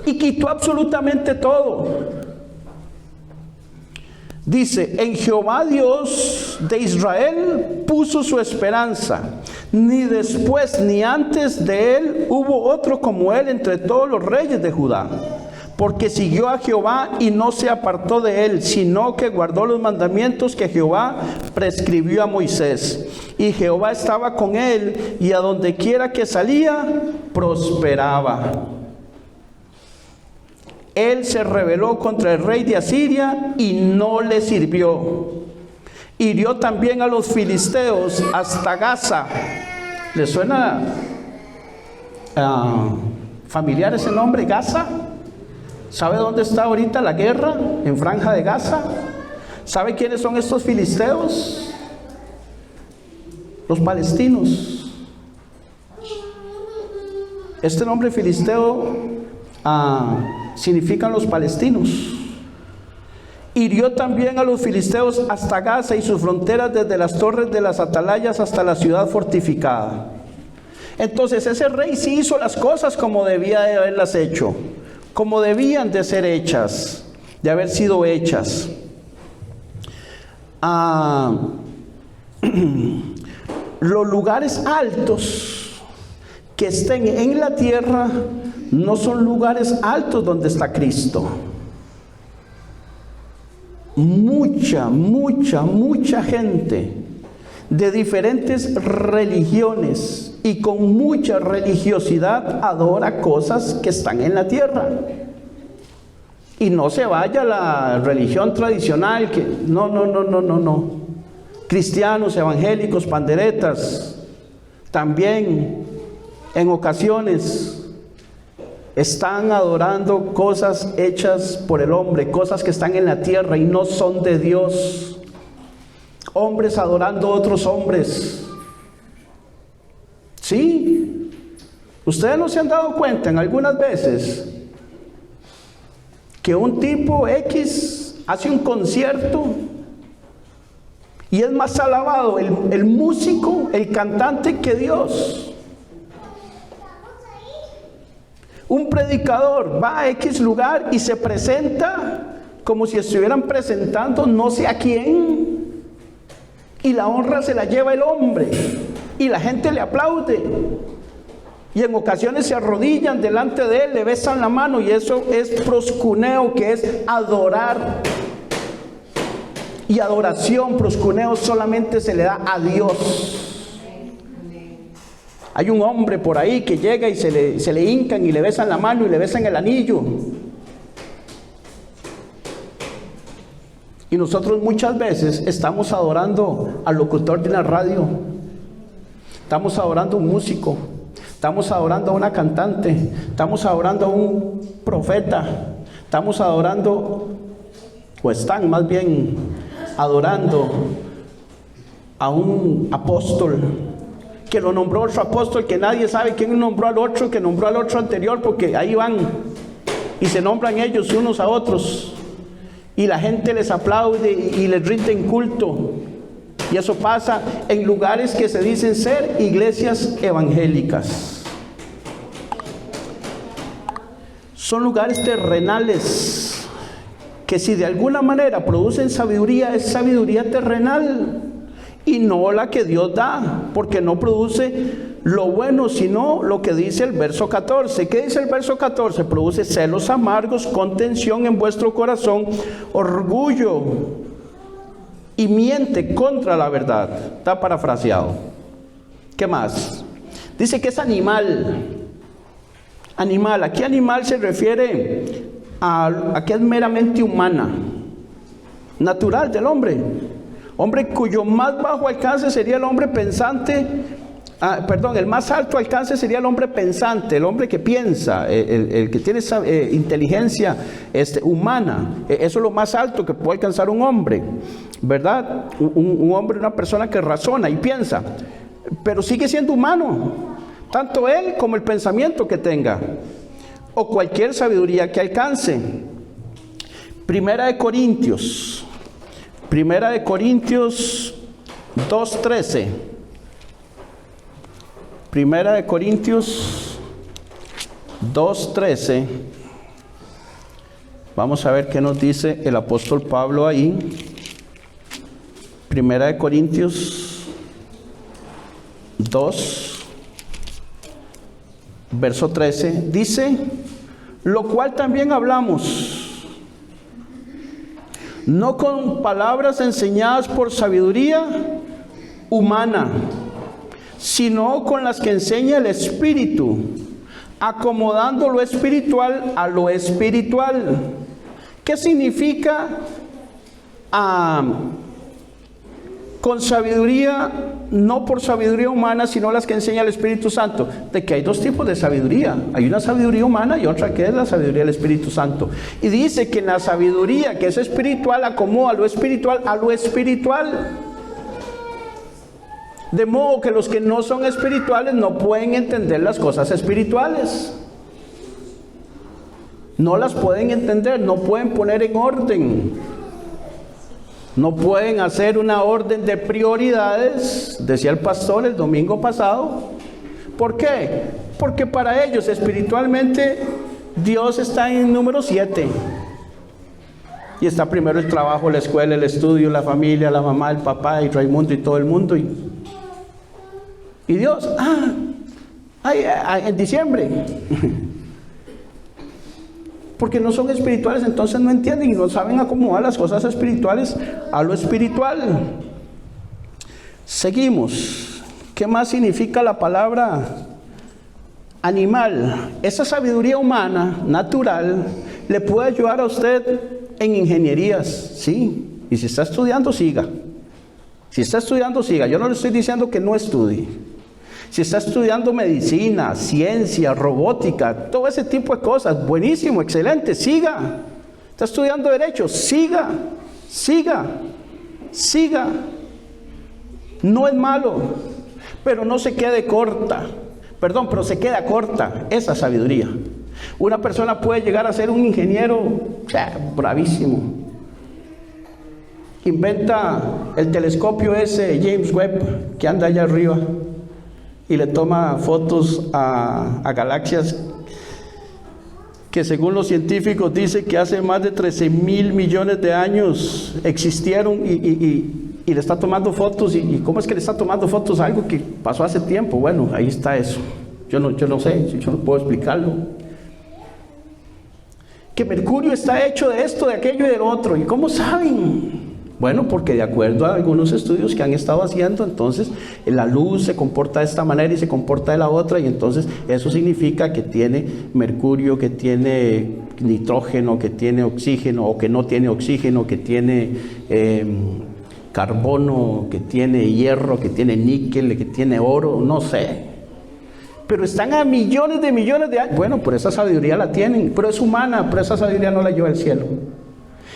Y quitó absolutamente todo. Dice, en Jehová Dios de Israel puso su esperanza. Ni después ni antes de él hubo otro como él entre todos los reyes de Judá. Porque siguió a Jehová y no se apartó de él, sino que guardó los mandamientos que Jehová prescribió a Moisés. Y Jehová estaba con él, y a donde quiera que salía, prosperaba. Él se rebeló contra el rey de Asiria y no le sirvió. Hirió también a los filisteos hasta Gaza. ¿Le suena familiar ese nombre, Gaza? ¿Sabe dónde está ahorita la guerra? En Franja de Gaza. ¿Sabe quiénes son estos filisteos? Los palestinos. Este nombre filisteo significan los palestinos. Hirió también a los filisteos hasta Gaza y sus fronteras, desde las torres de las atalayas hasta la ciudad fortificada. Entonces ese rey sí hizo las cosas como debía de haberlas hecho, como debían de ser hechas, de haber sido hechas. Los lugares altos que estén en la tierra no son lugares altos donde está Cristo. Mucha gente de diferentes religiones y con mucha religiosidad adora cosas que están en la tierra. Y no se vaya a la religión tradicional, que no. Cristianos, evangélicos, panderetas, también en ocasiones están adorando cosas hechas por el hombre, cosas que están en la tierra y no son de Dios. Hombres adorando a otros hombres. ¿Sí? ¿Ustedes no se han dado cuenta en algunas veces que un tipo X hace un concierto y es más alabado el músico, el cantante, que Dios? Un predicador va a X lugar y se presenta como si estuvieran presentando no sé a quién, y la honra se la lleva el hombre y la gente le aplaude y en ocasiones se arrodillan delante de él, le besan la mano, y eso es proscuneo, que es adorar. Y adoración, proscuneo, solamente se le da a Dios. Hay un hombre por ahí que llega y se le hincan y le besan la mano y le besan el anillo. Y nosotros muchas veces estamos adorando al locutor de una radio, estamos adorando a un músico, estamos adorando a una cantante, estamos adorando a un profeta, estamos adorando, o están más bien adorando a un apóstol, que lo nombró otro apóstol, que nadie sabe quién nombró al otro, que nombró al otro anterior, porque ahí van y se nombran ellos unos a otros, y la gente les aplaude y les rinden culto. Y eso pasa en lugares que se dicen ser iglesias evangélicas. Son lugares terrenales que, si de alguna manera producen sabiduría, es sabiduría terrenal y no la que Dios da, porque no produce lo bueno, sino lo que dice el verso 14. ¿Qué dice el verso 14? Produce celos amargos, contención en vuestro corazón, orgullo, y miente contra la verdad. Está parafraseado. ¿Qué más? Dice que es animal. Animal. Aquí animal se refiere a que es meramente humana, natural del hombre. Hombre cuyo más bajo alcance sería el hombre pensante. El más alto alcance sería el hombre pensante, el hombre que piensa, el que tiene esa inteligencia humana. Eso es lo más alto que puede alcanzar un hombre, ¿verdad? Un hombre, una persona que razona y piensa, pero sigue siendo humano, tanto él como el pensamiento que tenga, o cualquier sabiduría que alcance. Primera de Corintios 2:13. Primera de Corintios 2:13. Vamos a ver qué nos dice el apóstol Pablo ahí. Primera de Corintios 2, verso 13. Dice: lo cual también hablamos, no con palabras enseñadas por sabiduría humana, sino con las que enseña el Espíritu, acomodando lo espiritual a lo espiritual. ¿Qué significa con sabiduría, no por sabiduría humana, sino las que enseña el Espíritu Santo? De que hay dos tipos de sabiduría. Hay una sabiduría humana y otra que es la sabiduría del Espíritu Santo. Y dice que en la sabiduría que es espiritual, acomoda lo espiritual a lo espiritual. De modo que los que no son espirituales no pueden entender las cosas espirituales. No las pueden entender, no pueden poner en orden. No pueden hacer una orden de prioridades, decía el pastor el domingo pasado, ¿Por qué? Porque para ellos espiritualmente Dios está en número 7. Y está primero el trabajo, la escuela, el estudio, la familia, la mamá, el papá y Raimundo y todo el mundo. Y Dios, en diciembre. Porque no son espirituales, entonces no entienden y no saben acomodar las cosas espirituales a lo espiritual. Seguimos. ¿Qué más significa la palabra animal? Esa sabiduría humana, natural, le puede ayudar a usted en ingenierías, sí. Y si está estudiando, siga. Si está estudiando, siga. Yo no le estoy diciendo que no estudie. Si está estudiando medicina, ciencia, robótica, todo ese tipo de cosas, buenísimo, excelente, siga. Está estudiando derecho, siga. No es malo, pero no se quede corta. Pero se queda corta esa sabiduría. Una persona puede llegar a ser un ingeniero, bravísimo. Inventa el telescopio ese James Webb que anda allá arriba y le toma fotos a galaxias que según los científicos dice que hace más de 13,000 millones de años existieron y le está tomando fotos. ¿Y cómo es que le está tomando fotos a algo que pasó hace tiempo? Bueno, ahí está eso. Yo no sé, yo no puedo explicarlo. Que Mercurio está hecho de esto, de aquello y del otro. ¿Y cómo saben? Bueno, porque de acuerdo a algunos estudios que han estado haciendo, entonces la luz se comporta de esta manera y se comporta de la otra, y entonces eso significa que tiene mercurio, que tiene nitrógeno, que tiene oxígeno, o que no tiene oxígeno, que tiene carbono, que tiene hierro, que tiene níquel, que tiene oro, no sé. Pero están a millones de años. Bueno, por esa sabiduría la tienen, pero es humana, pero esa sabiduría no la lleva al cielo.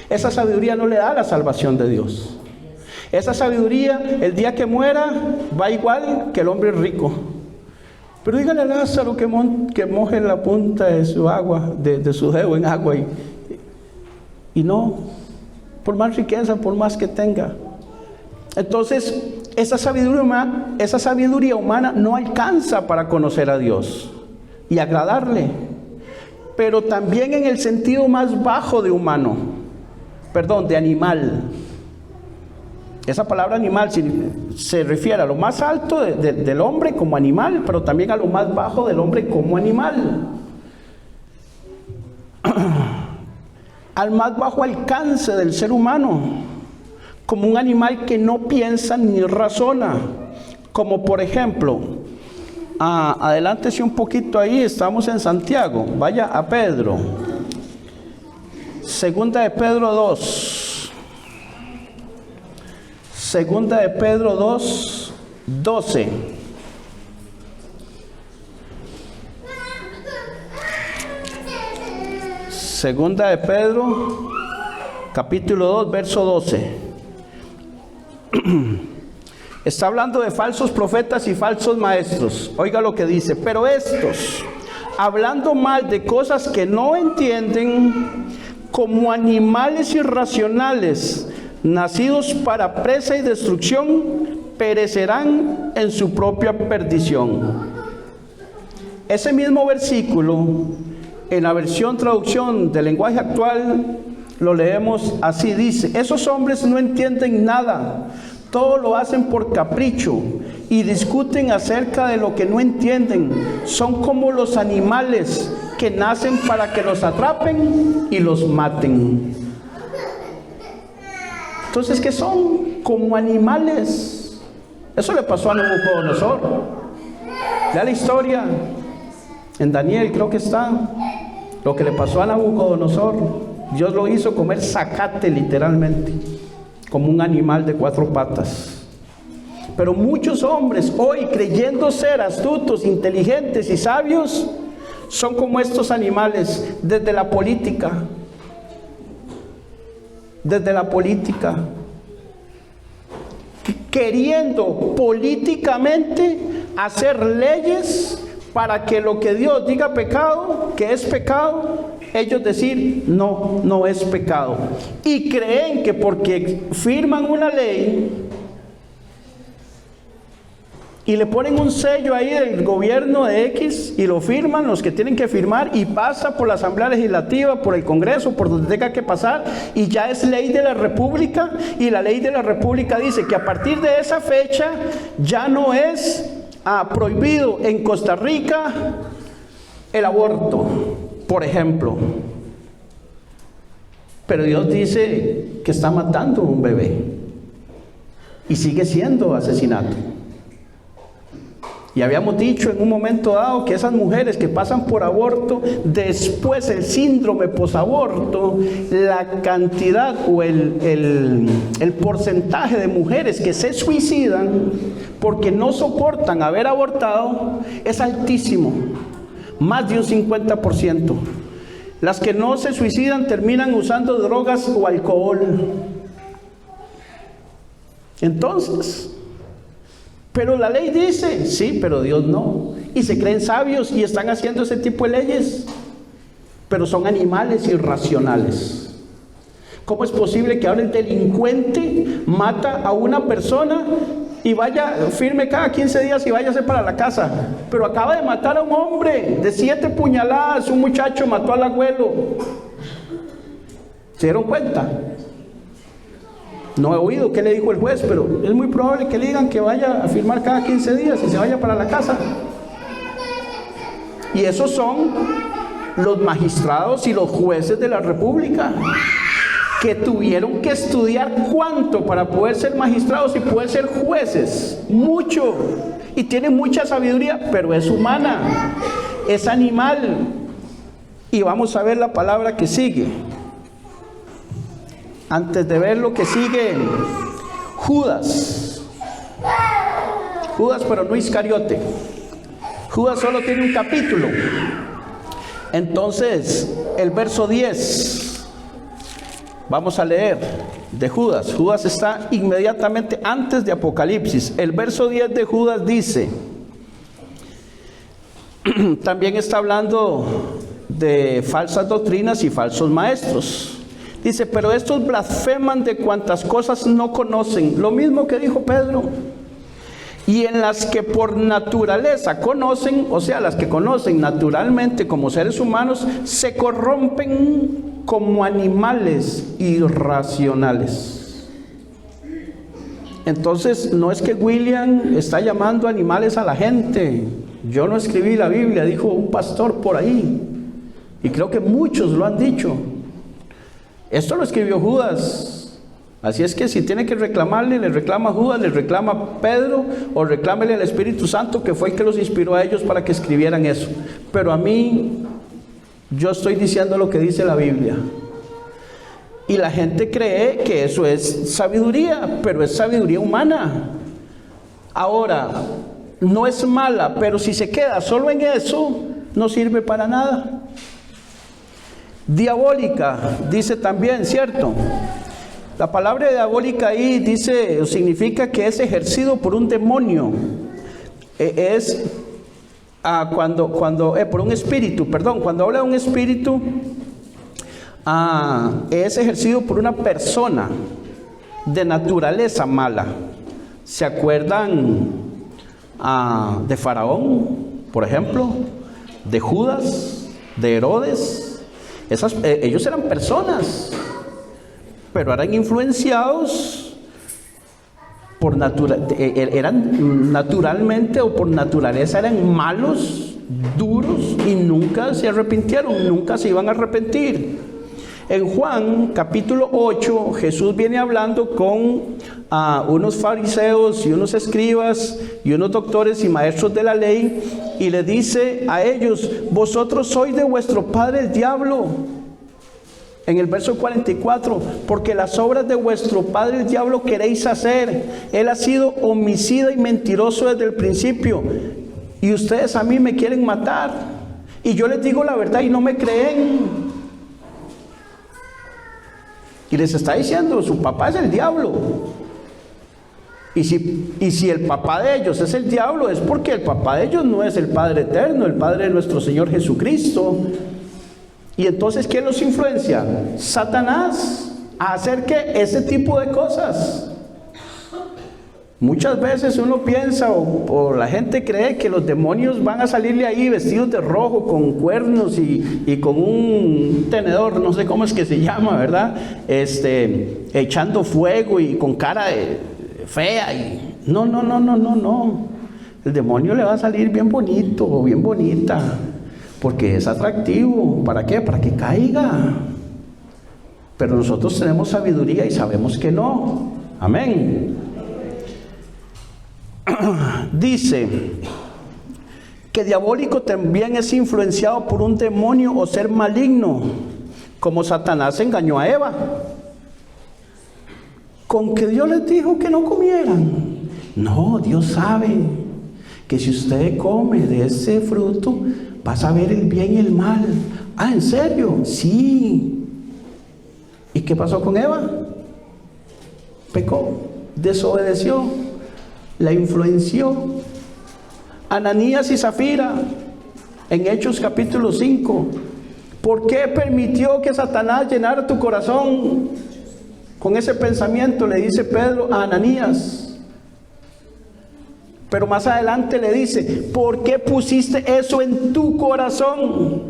Esa sabiduría no le da la salvación de Dios. Esa sabiduría, el día que muera, va igual que el hombre rico. Pero dígale a Lázaro que moje la punta de su agua, de su dedo en agua, y no, por más riqueza, por más que tenga. Entonces, esa sabiduría humana no alcanza para conocer a Dios y agradarle. Pero también en el sentido más bajo de de animal. Esa palabra animal se refiere a lo más alto del hombre como animal, pero también a lo más bajo del hombre como animal. Al más bajo alcance del ser humano, como un animal que no piensa ni razona. Como por ejemplo, adelántese un poquito ahí, estamos en Santiago, vaya a Pedro. Segunda de Pedro 2. Segunda de Pedro 2, 12. Segunda de Pedro, capítulo 2, verso 12. Está hablando de falsos profetas y falsos maestros. Oiga lo que dice: pero estos, hablando mal de cosas que no entienden, como animales irracionales, nacidos para presa y destrucción, perecerán en su propia perdición. Ese mismo versículo, en la versión traducción del lenguaje actual, lo leemos así, dice: esos hombres no entienden nada, todo lo hacen por capricho y discuten acerca de lo que no entienden. Son como los animales que nacen para que los atrapen y los maten. Entonces, ¿qué son? Como animales. Eso le pasó a Nabucodonosor. Ya la historia en Daniel creo que está. Lo que le pasó a Nabucodonosor, Dios lo hizo comer zacate literalmente, como un animal de 4 patas. Pero muchos hombres hoy, creyendo ser astutos, inteligentes y sabios, son como estos animales desde la política. Queriendo políticamente hacer leyes para que lo que Dios diga pecado, que es pecado, ellos decir no es pecado. Y creen que porque firman una ley y le ponen un sello ahí del gobierno de X y lo firman los que tienen que firmar y pasa por la Asamblea Legislativa, por el Congreso, por donde tenga que pasar y ya es ley de la República, y la ley de la República dice que a partir de esa fecha ya no es prohibido en Costa Rica el aborto, por ejemplo. Pero Dios dice que está matando un bebé y sigue siendo asesinato. Y habíamos dicho en un momento dado que esas mujeres que pasan por aborto, después el síndrome posaborto, la cantidad o el porcentaje de mujeres que se suicidan porque no soportan haber abortado es altísimo, más de un 50%. Las que no se suicidan terminan usando drogas o alcohol. Entonces, pero la ley dice, sí, pero Dios no. Y se creen sabios y están haciendo ese tipo de leyes. Pero son animales irracionales. ¿Cómo es posible que ahora el delincuente mata a una persona y vaya, firme cada 15 días y váyase para la casa? Pero acaba de matar a un hombre de 7 puñaladas, un muchacho mató al abuelo. ¿Se dieron cuenta? No he oído qué le dijo el juez, pero es muy probable que le digan que vaya a firmar cada 15 días y se vaya para la casa. Y esos son los magistrados y los jueces de la República, que tuvieron que estudiar cuánto para poder ser magistrados y poder ser jueces. Mucho. Y tienen mucha sabiduría, pero es humana, es animal. Y vamos a ver la palabra que sigue. Antes de ver lo que sigue, Judas, pero no Iscariote. Judas solo tiene un capítulo. Entonces, el verso 10, vamos a leer de Judas. Judas está inmediatamente antes de Apocalipsis. El verso 10 de Judas dice, también está hablando de falsas doctrinas y falsos maestros. Dice, pero estos blasfeman de cuantas cosas no conocen, lo mismo que dijo Pedro, y en las que por naturaleza conocen, o sea, las que conocen naturalmente como seres humanos, se corrompen como animales irracionales. Entonces, no es que William está llamando animales a la gente. Yo no escribí la Biblia, dijo un pastor por ahí, y creo que muchos lo han dicho. Esto lo escribió Judas. Así es que si tiene que reclamarle, le reclama a Judas, le reclama a Pedro, o reclámele al Espíritu Santo, que fue el que los inspiró a ellos para que escribieran eso. Pero a mí, yo estoy diciendo lo que dice la Biblia. Y la gente cree que eso es sabiduría, pero es sabiduría humana. Ahora, no es mala, pero si se queda solo en eso, no sirve para nada. Diabólica, dice también, ¿cierto? La palabra diabólica ahí dice, o significa que es ejercido por un demonio. Es por un espíritu, perdón, cuando habla de un espíritu, es ejercido por una persona de naturaleza mala. ¿Se acuerdan de Faraón, por ejemplo? De Judas, de Herodes. Ellos eran personas, pero eran influenciados por eran naturalmente o por naturaleza eran malos, duros, y nunca se arrepintieron, nunca se iban a arrepentir. En Juan capítulo 8, Jesús viene hablando con unos fariseos y unos escribas y unos doctores y maestros de la ley, y le dice a ellos, vosotros sois de vuestro padre el diablo. En el verso 44, porque las obras de vuestro padre el diablo queréis hacer. Él ha sido homicida y mentiroso desde el principio, y ustedes a mí me quieren matar, y yo les digo la verdad y no me creen. Y les está diciendo, su papá es el diablo. Y si el papá de ellos es el diablo, es porque el papá de ellos no es el Padre eterno, el Padre de nuestro Señor Jesucristo. Y entonces, ¿quién los influencia? Satanás, a hacer que ese tipo de cosas. Muchas veces uno piensa o la gente cree que los demonios van a salirle ahí vestidos de rojo, con cuernos y con un tenedor, no sé cómo es que se llama, ¿verdad? Echando fuego y con cara fea. No. El demonio le va a salir bien bonito o bien bonita, porque es atractivo. ¿Para qué? Para que caiga. Pero nosotros tenemos sabiduría y sabemos que no. Amén. Dice que diabólico también es influenciado por un demonio o ser maligno, como Satanás engañó a Eva, con que Dios les dijo que no comieran. No, Dios sabe que si usted come de ese fruto, va a saber el bien y el mal. Ah, ¿en serio? Sí. ¿Y qué pasó con Eva? Pecó, desobedeció, la influenció. Ananías y Zafira, en Hechos capítulo 5. ¿Por qué permitió que Satanás llenara tu corazón con ese pensamiento? Le dice Pedro a Ananías. Pero más adelante le dice, ¿por qué pusiste eso en tu corazón?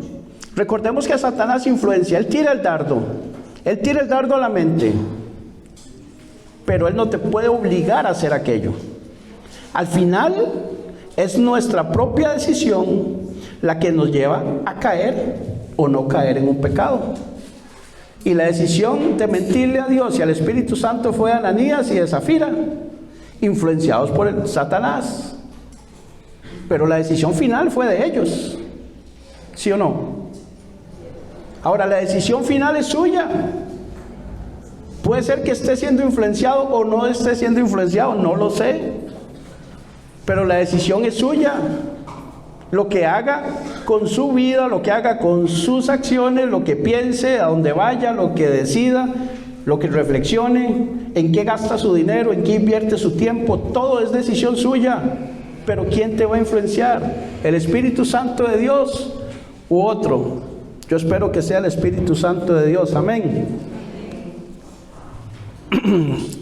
Recordemos que a Satanás influencia, él tira el dardo a la mente, pero él no te puede obligar a hacer aquello. Al final es nuestra propia decisión la que nos lleva a caer o no caer en un pecado. Y la decisión de mentirle a Dios y al Espíritu Santo fue de Ananías y de Zafira, influenciados por el Satanás. Pero la decisión final fue de ellos, ¿sí o no? Ahora, la decisión final es suya. Puede ser que esté siendo influenciado o no esté siendo influenciado, no lo sé. Pero la decisión es suya. Lo que haga con su vida, lo que haga con sus acciones, lo que piense, a dónde vaya, lo que decida, lo que reflexione, en qué gasta su dinero, en qué invierte su tiempo, todo es decisión suya. Pero ¿quién te va a influenciar? ¿El Espíritu Santo de Dios u otro? Yo espero que sea el Espíritu Santo de Dios. Amén.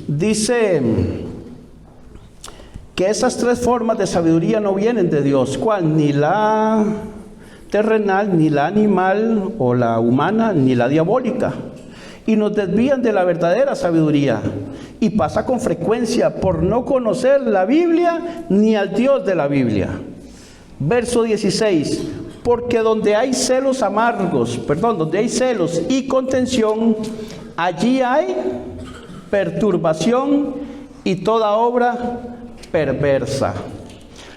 Dice que esas tres formas de sabiduría no vienen de Dios. ¿Cuál? Ni la terrenal, ni la animal o la humana, ni la diabólica. Y nos desvían de la verdadera sabiduría. Y pasa con frecuencia por no conocer la Biblia ni al Dios de la Biblia. Verso 16. Porque donde hay celos y contención, allí hay perturbación y toda obra perversa.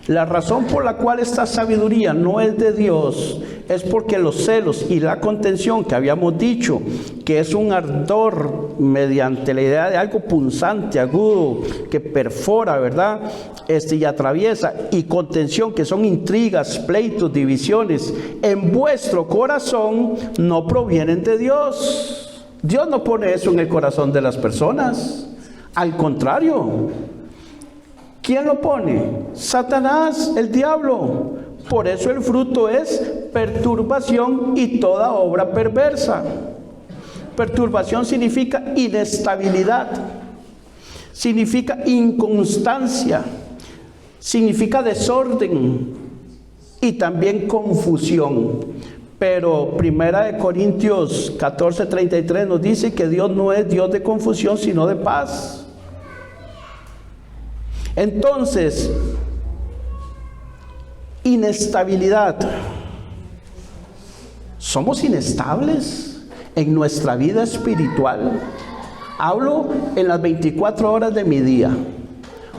La razón por la cual esta sabiduría no es de Dios es porque los celos y la contención, que habíamos dicho que es un ardor mediante la idea de algo punzante, agudo, que perfora, ¿verdad? Y atraviesa, y contención, que son intrigas, pleitos, divisiones, en vuestro corazón no provienen de Dios. Dios no pone eso en el corazón de las personas. Al contrario, ¿quién lo pone? Satanás, el diablo. Por eso el fruto es perturbación y toda obra perversa. Perturbación significa inestabilidad, significa inconstancia, significa desorden y también confusión. Pero 1 Corintios 14:33 nos dice que Dios no es Dios de confusión, sino de paz. Entonces, inestabilidad. ¿Somos inestables en nuestra vida espiritual? Hablo en las 24 horas de mi día.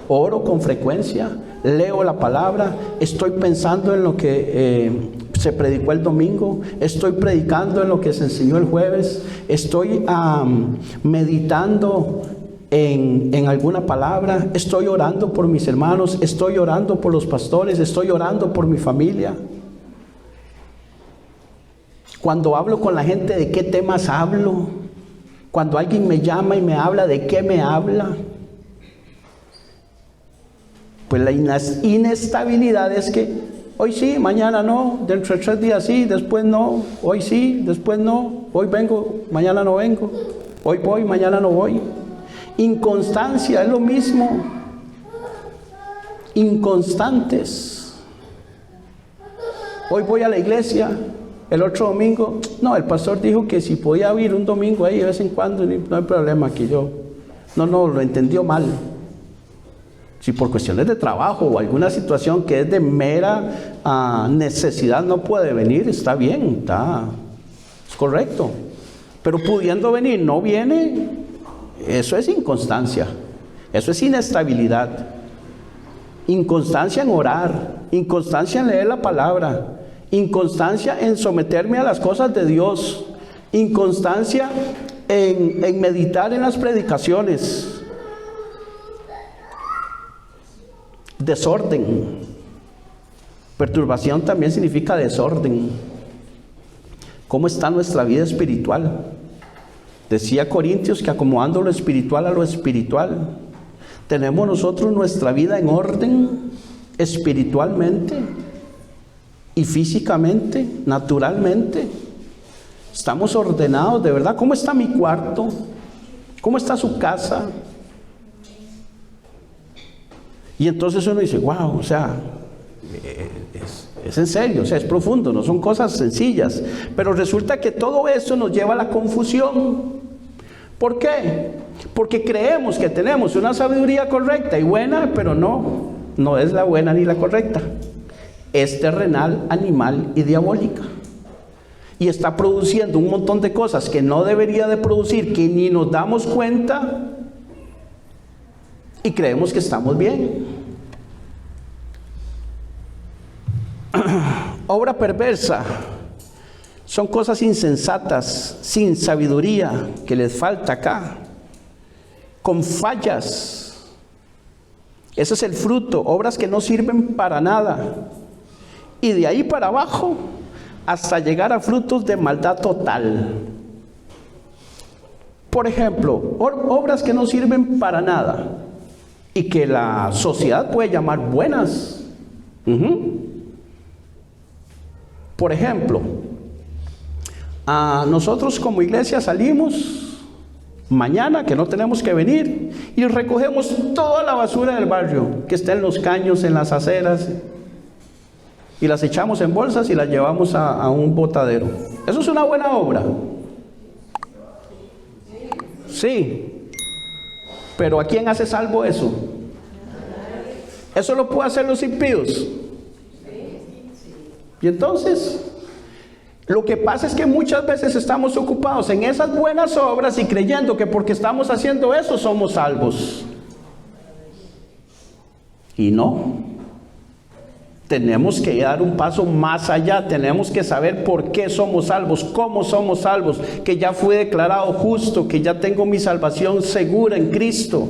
Oro con frecuencia, leo la palabra, estoy pensando en lo que se predicó el domingo, estoy predicando en lo que se enseñó el jueves, estoy meditando en alguna palabra, estoy orando por mis hermanos, estoy orando por los pastores, estoy orando por mi familia. Cuando hablo con la gente, ¿de qué temas hablo? Cuando alguien me llama y me habla, ¿de qué me habla? Pues la inestabilidad es que hoy sí, mañana no, dentro de 3 días sí, después no, hoy sí, después no, hoy vengo, mañana no vengo, hoy voy, mañana no voy. Inconstancia es lo mismo. inconstantes. Hoy voy a la iglesia, el otro domingo, no, el pastor dijo que si podía ir un domingo ahí de vez en cuando, no hay problema, que yo, no, lo entendió mal. Si por cuestiones de trabajo o alguna situación que es de mera necesidad no puede venir, está bien, es correcto. Pero pudiendo venir, no viene, eso es inconstancia, eso es inestabilidad. Inconstancia en orar, inconstancia en leer la palabra, inconstancia en someterme a las cosas de Dios, inconstancia en meditar en las predicaciones. Desorden. Perturbación también significa desorden. ¿Cómo está nuestra vida espiritual? Decía Corintios que acomodando lo espiritual a lo espiritual. ¿Tenemos nosotros nuestra vida en orden espiritualmente y físicamente, naturalmente? ¿Estamos ordenados de verdad? ¿Cómo está mi cuarto? ¿Cómo está su casa? Y entonces uno dice, wow, o sea, es en serio, o sea, es profundo, no son cosas sencillas. Pero resulta que todo eso nos lleva a la confusión. ¿Por qué? Porque creemos que tenemos una sabiduría correcta y buena, pero no es la buena ni la correcta. Es terrenal, animal y diabólica. Y está produciendo un montón de cosas que no debería de producir, que ni nos damos cuenta y creemos que estamos bien. Obra perversa. Son cosas insensatas, sin sabiduría, que les falta acá. Con fallas. Ese es el fruto, obras que no sirven para nada. Y de ahí para abajo, hasta llegar a frutos de maldad total. Por ejemplo, obras que no sirven para nada y que la sociedad puede llamar buenas. Por ejemplo, nosotros como iglesia salimos mañana, que no tenemos que venir, y recogemos toda la basura del barrio que está en los caños, en las aceras, y las echamos en bolsas y las llevamos a un botadero. ¿Eso es una buena obra? Sí. Pero ¿a quién hace salvo eso? ¿Eso lo pueden hacer los impíos? Y entonces, lo que pasa es que muchas veces estamos ocupados en esas buenas obras y creyendo que porque estamos haciendo eso somos salvos. Y no. Tenemos que dar un paso más allá, tenemos que saber por qué somos salvos, cómo somos salvos, que ya fui declarado justo, que ya tengo mi salvación segura en Cristo,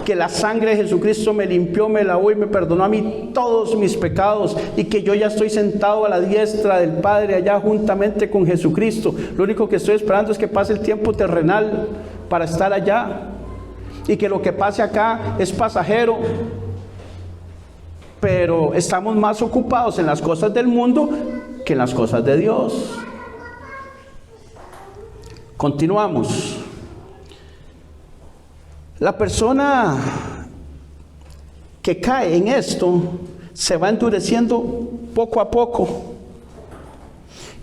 que la sangre de Jesucristo me limpió, me lavó y me perdonó a mí todos mis pecados, y que yo ya estoy sentado a la diestra del Padre allá juntamente con Jesucristo. Lo único que estoy esperando es que pase el tiempo terrenal para estar allá, y que lo que pase acá es pasajero. Pero estamos más ocupados en las cosas del mundo que en las cosas de Dios. Continuamos. La persona que cae en esto se va endureciendo poco a poco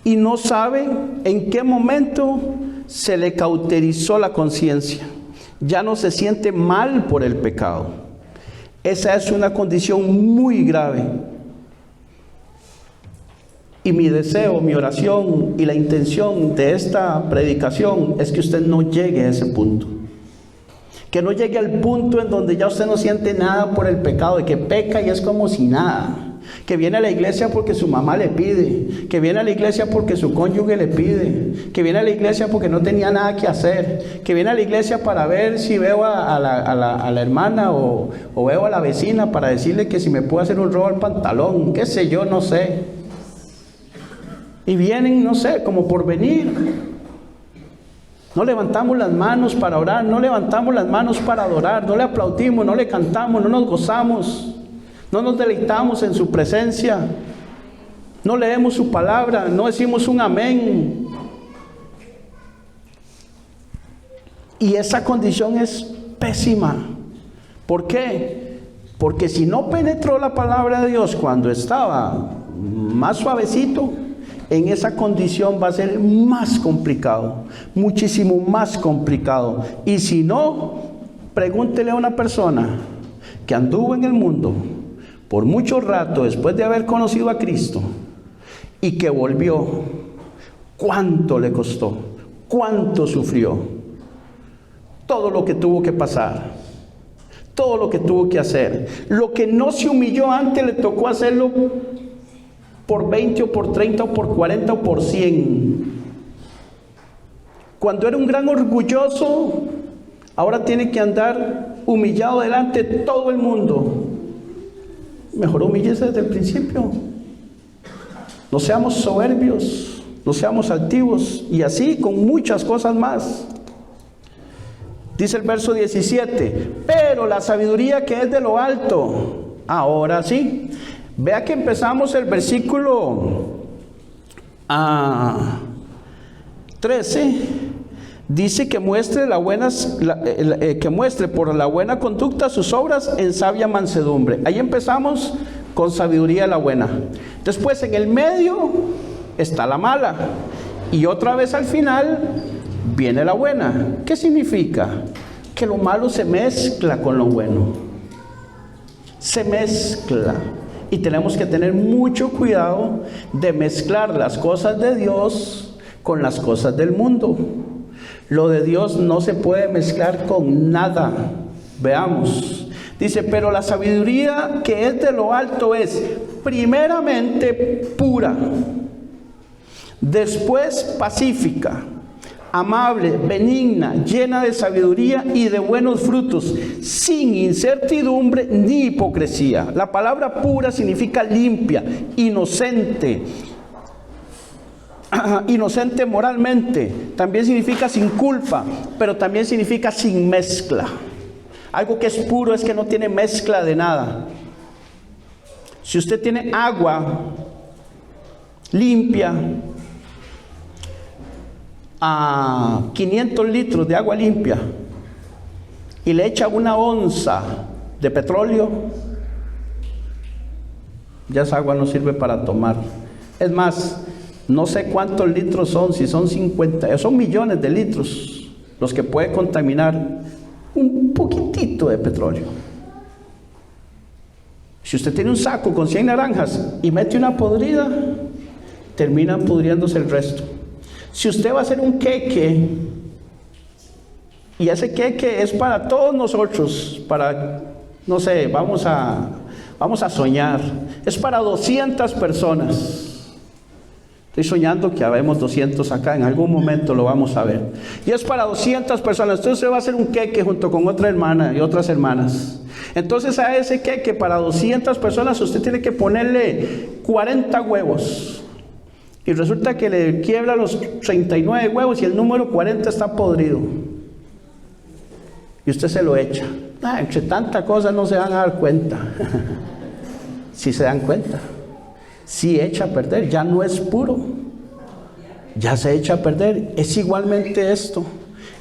y no sabe en qué momento se le cauterizó la conciencia. Ya no se siente mal por el pecado. Esa es una condición muy grave. Y mi deseo, mi oración y la intención de esta predicación es que usted no llegue a ese punto. Que no llegue al punto en donde ya usted no siente nada por el pecado, de que peca y es como si nada. Que viene a la iglesia porque su mamá le pide, que viene a la iglesia porque su cónyuge le pide, que viene a la iglesia porque no tenía nada que hacer, que viene a la iglesia para ver si veo a la hermana o veo a la vecina para decirle que si me puede hacer un robo al pantalón, qué sé yo, no sé. Y vienen, no sé, como por venir. No levantamos las manos para orar, no levantamos las manos para adorar, no le aplaudimos, no le cantamos, no nos gozamos. No nos deleitamos en su presencia, no leemos su palabra, no decimos un amén. Y esa condición es pésima. ¿Por qué? Porque si no penetró la palabra de Dios cuando estaba más suavecito, en esa condición va a ser más complicado, muchísimo más complicado. Y si no, pregúntele a una persona que anduvo en el mundo por mucho rato después de haber conocido a Cristo y que volvió, ¿cuánto le costó? ¿Cuánto sufrió? Todo lo que tuvo que pasar, todo lo que tuvo que hacer. Lo que no se humilló antes le tocó hacerlo por 20 o por 30 o por 40 o por 100. Cuando era un gran orgulloso, ahora tiene que andar humillado delante de todo el mundo. Mejor humíllese desde el principio. No seamos soberbios, no seamos altivos, y así con muchas cosas más. Dice el verso 17, pero la sabiduría que es de lo alto, ahora sí. Vea que empezamos el versículo 13, dice que muestre que muestre por la buena conducta sus obras en sabia mansedumbre. Ahí empezamos con sabiduría la buena. Después en el medio está la mala, y otra vez al final viene la buena. ¿Qué significa? Que lo malo se mezcla con lo bueno. Se mezcla. Y tenemos que tener mucho cuidado de mezclar las cosas de Dios con las cosas del mundo. Lo de Dios no se puede mezclar con nada. Veamos. Dice, pero la sabiduría que es de lo alto es primeramente pura, después pacífica, amable, benigna, llena de sabiduría y de buenos frutos, sin incertidumbre ni hipocresía. La palabra pura significa limpia, inocente, inocente moralmente. También significa sin culpa, pero también significa sin mezcla. Algo que es puro es que no tiene mezcla de nada. Si usted tiene agua limpia, a 500 litros de agua limpia y le echa una onza de petróleo, ya esa agua no sirve para tomar. Es más, no sé cuántos litros son, si son 50, son millones de litros los que puede contaminar un poquitito de petróleo. Si usted tiene un saco con 100 naranjas y mete una podrida, terminan pudriéndose el resto. Si usted va a hacer un queque, y ese queque es para todos nosotros, para, no sé, vamos a soñar, es para 200 personas. Estoy soñando que habemos 200 acá, en algún momento lo vamos a ver. Y es para 200 personas. Entonces usted va a hacer un queque junto con otra hermana y otras hermanas. Entonces a ese queque para 200 personas usted tiene que ponerle 40 huevos. Y resulta que le quiebra los 39 huevos y el número 40 está podrido. Y usted se lo echa. Entre tanta cosa no se van a dar cuenta. Si se dan cuenta. Si echa a perder, ya no es puro. Ya se echa a perder. Es igualmente esto.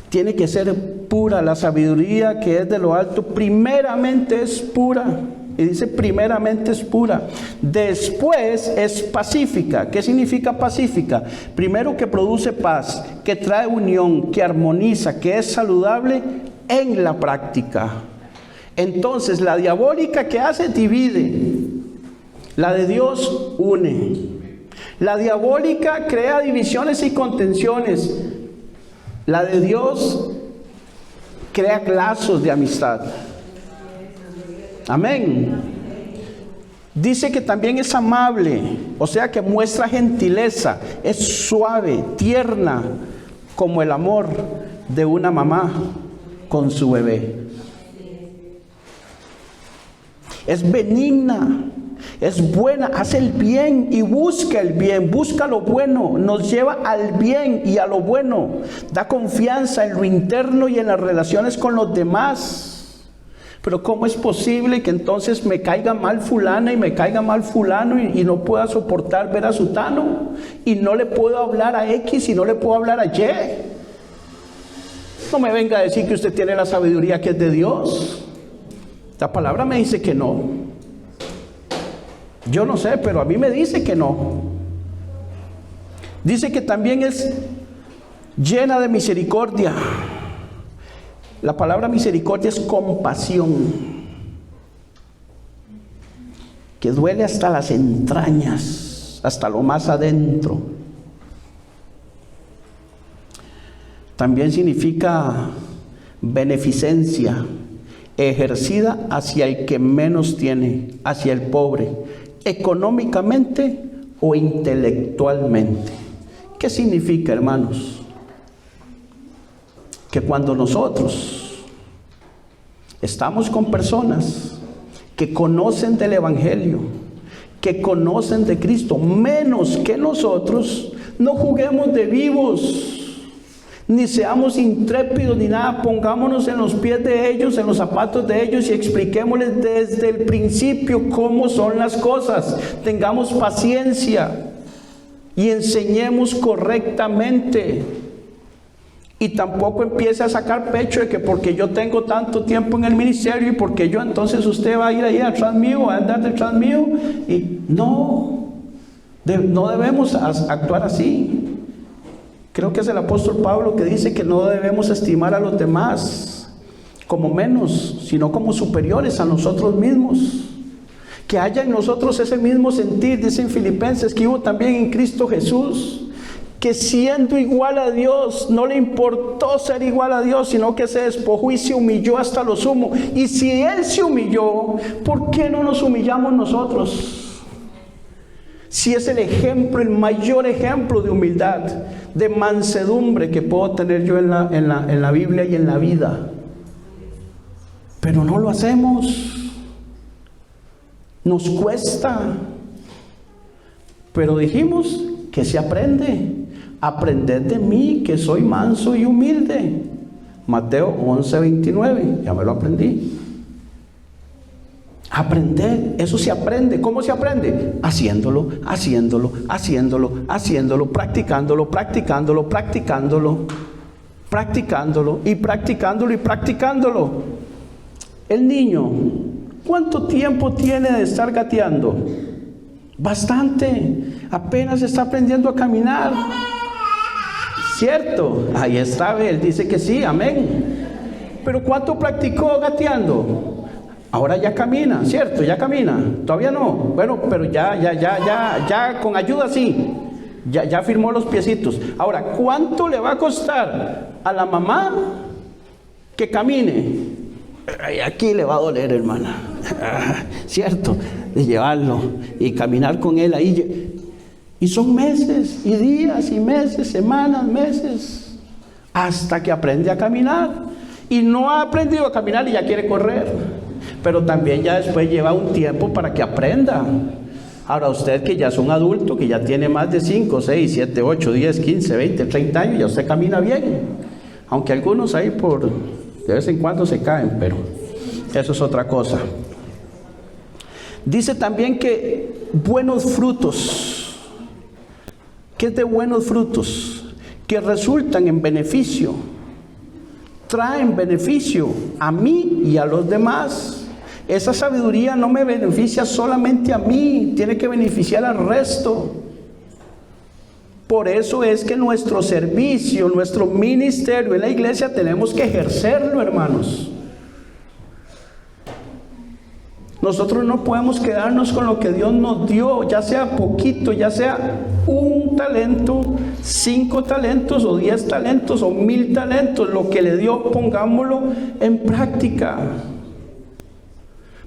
Tiene que ser pura. La sabiduría que es de lo alto, primeramente es pura. Y dice primeramente es pura, después es pacífica. ¿Qué significa pacífica? Primero que produce paz, que trae unión, que armoniza, que es saludable en la práctica. Entonces la diabólica que hace divide, la de Dios une. La diabólica crea divisiones y contenciones, la de Dios crea lazos de amistad. Amén. Dice que también es amable, o sea que muestra gentileza, es suave, tierna, como el amor de una mamá con su bebé. Es benigna, es buena, hace el bien y busca el bien, busca lo bueno, nos lleva al bien y a lo bueno, da confianza en lo interno y en las relaciones con los demás. Pero ¿cómo es posible que entonces me caiga mal fulana y me caiga mal fulano y no pueda soportar ver a sutano? Y no le puedo hablar a X y no le puedo hablar a Y. No me venga a decir que usted tiene la sabiduría que es de Dios. La palabra me dice que no. Yo no sé, pero a mí me dice que no. Dice que también es llena de misericordia. La palabra misericordia es compasión, que duele hasta las entrañas, hasta lo más adentro. También significa beneficencia, ejercida hacia el que menos tiene, hacia el pobre, económicamente o intelectualmente. ¿Qué significa, hermanos? Que cuando nosotros estamos con personas que conocen del Evangelio, que conocen de Cristo menos que nosotros, no juguemos de vivos, ni seamos intrépidos ni nada. Pongámonos en los pies de ellos, en los zapatos de ellos, y expliquémosles desde el principio cómo son las cosas. Tengamos paciencia y enseñemos correctamente. Y tampoco empiece a sacar pecho de que porque yo tengo tanto tiempo en el ministerio y porque yo, entonces usted va a ir ahí atrás mío, va a andar detrás mío. Y no debemos actuar así. Creo que es el apóstol Pablo que dice que no debemos estimar a los demás como menos, sino como superiores a nosotros mismos. Que haya en nosotros ese mismo sentir, dicen Filipenses, que hubo también en Cristo Jesús, que siendo igual a Dios, no le importó ser igual a Dios, sino que se despojó y se humilló hasta lo sumo. Y si Él se humilló, ¿por qué no nos humillamos nosotros? Si es el ejemplo, el mayor ejemplo de humildad, de mansedumbre que puedo tener yo en la Biblia y en la vida. Pero no lo hacemos. Nos cuesta. Pero dijimos que se aprende. Aprended de mí, que soy manso y humilde. Mateo 11:29, ya me lo aprendí. Aprender, eso se aprende. ¿Cómo se aprende? Haciéndolo, practicándolo y practicándolo. El niño, ¿cuánto tiempo tiene de estar gateando? Bastante. Apenas está aprendiendo a caminar. ¿Cierto? Ahí está, él dice que sí, amén. Pero ¿cuánto practicó gateando? Ahora ya camina, ¿cierto? Ya camina. Todavía no. Bueno, pero ya con ayuda sí. Ya firmó los piecitos. Ahora, ¿cuánto le va a costar a la mamá que camine? Aquí le va a doler, hermana. ¿Cierto? De llevarlo y caminar con él ahí. Y son meses, y días, y meses, semanas, meses, hasta que aprende a caminar. Y no ha aprendido a caminar y ya quiere correr. Pero también ya después lleva un tiempo para que aprenda. Ahora usted que ya es un adulto, que ya tiene más de 5, 6, 7, 8, 10, 15, 20, 30 años, ya usted camina bien. Aunque algunos ahí de vez en cuando se caen, pero eso es otra cosa. Dice también que buenos frutos. ¿Qué es de buenos frutos? Que resultan en beneficio. Traen beneficio a mí y a los demás. Esa sabiduría no me beneficia solamente a mí, tiene que beneficiar al resto. Por eso es que nuestro servicio, nuestro ministerio en la iglesia tenemos que ejercerlo, hermanos. Nosotros no podemos quedarnos con lo que Dios nos dio, ya sea poquito, ya sea un talento, 5 talentos o 10 talentos o 1000 talentos. Lo que le dio, pongámoslo en práctica.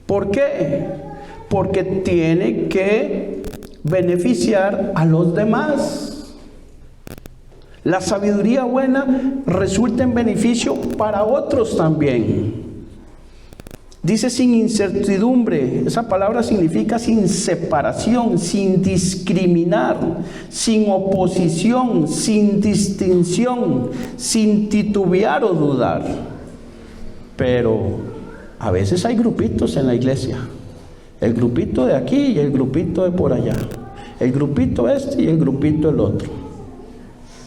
¿Por qué? Porque tiene que beneficiar a los demás. La sabiduría buena resulta en beneficio para otros también. Dice sin incertidumbre. Esa palabra significa sin separación, sin discriminar, sin oposición, sin distinción, sin titubear o dudar. Pero a veces hay grupitos en la iglesia. El grupito de aquí y el grupito de por allá. El grupito este y el grupito el otro.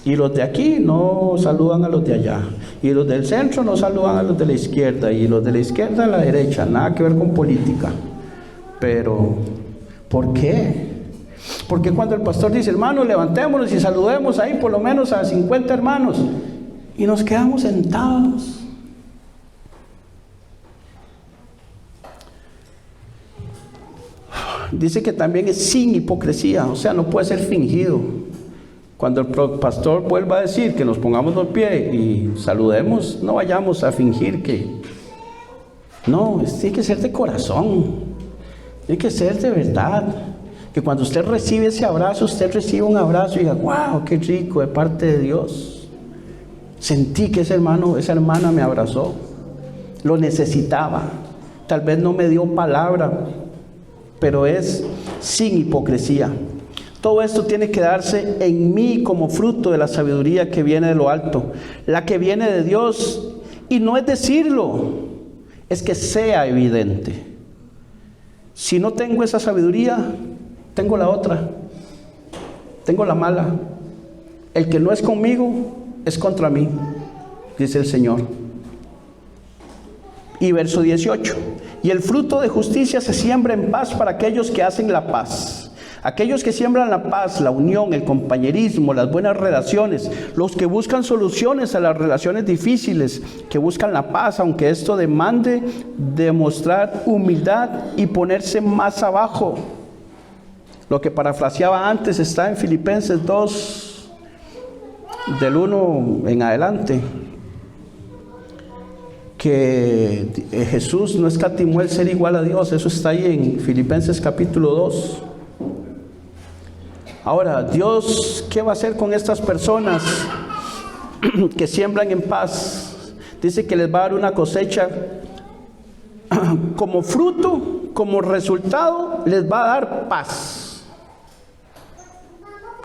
Y los de aquí no saludan a los de allá. Y los del centro no saludan a los de la izquierda. Y los de la izquierda a la derecha. Nada que ver con política. Pero, ¿por qué? Porque cuando el pastor dice, hermanos, levantémonos y saludemos ahí por lo menos a 50 hermanos. Y nos quedamos sentados. Dice que también es sin hipocresía. O sea, no puede ser fingido. Cuando el pastor vuelva a decir que nos pongamos de pie y saludemos, no vayamos a fingir que... No, tiene que ser de corazón, tiene que ser de verdad. Que cuando usted recibe ese abrazo, usted recibe un abrazo y diga, wow, qué rico, de parte de Dios. Sentí que ese hermano, esa hermana me abrazó, lo necesitaba. Tal vez no me dio palabra, pero es sin hipocresía. Todo esto tiene que darse en mí como fruto de la sabiduría que viene de lo alto, la que viene de Dios. Y no es decirlo, es que sea evidente. Si no tengo esa sabiduría, tengo la otra, tengo la mala. El que no es conmigo es contra mí, dice el Señor. Y verso 18, y el fruto de justicia se siembra en paz para aquellos que hacen la paz. Aquellos que siembran la paz, la unión, el compañerismo, las buenas relaciones, los que buscan soluciones a las relaciones difíciles, que buscan la paz, aunque esto demande demostrar humildad y ponerse más abajo. Lo que parafraseaba antes está en Filipenses 2, del 1 en adelante, que Jesús no escatimó el ser igual a Dios. Eso está ahí en Filipenses capítulo 2. Ahora, Dios, ¿qué va a hacer con estas personas que siembran en paz? Dice que les va a dar una cosecha como fruto, como resultado, les va a dar paz.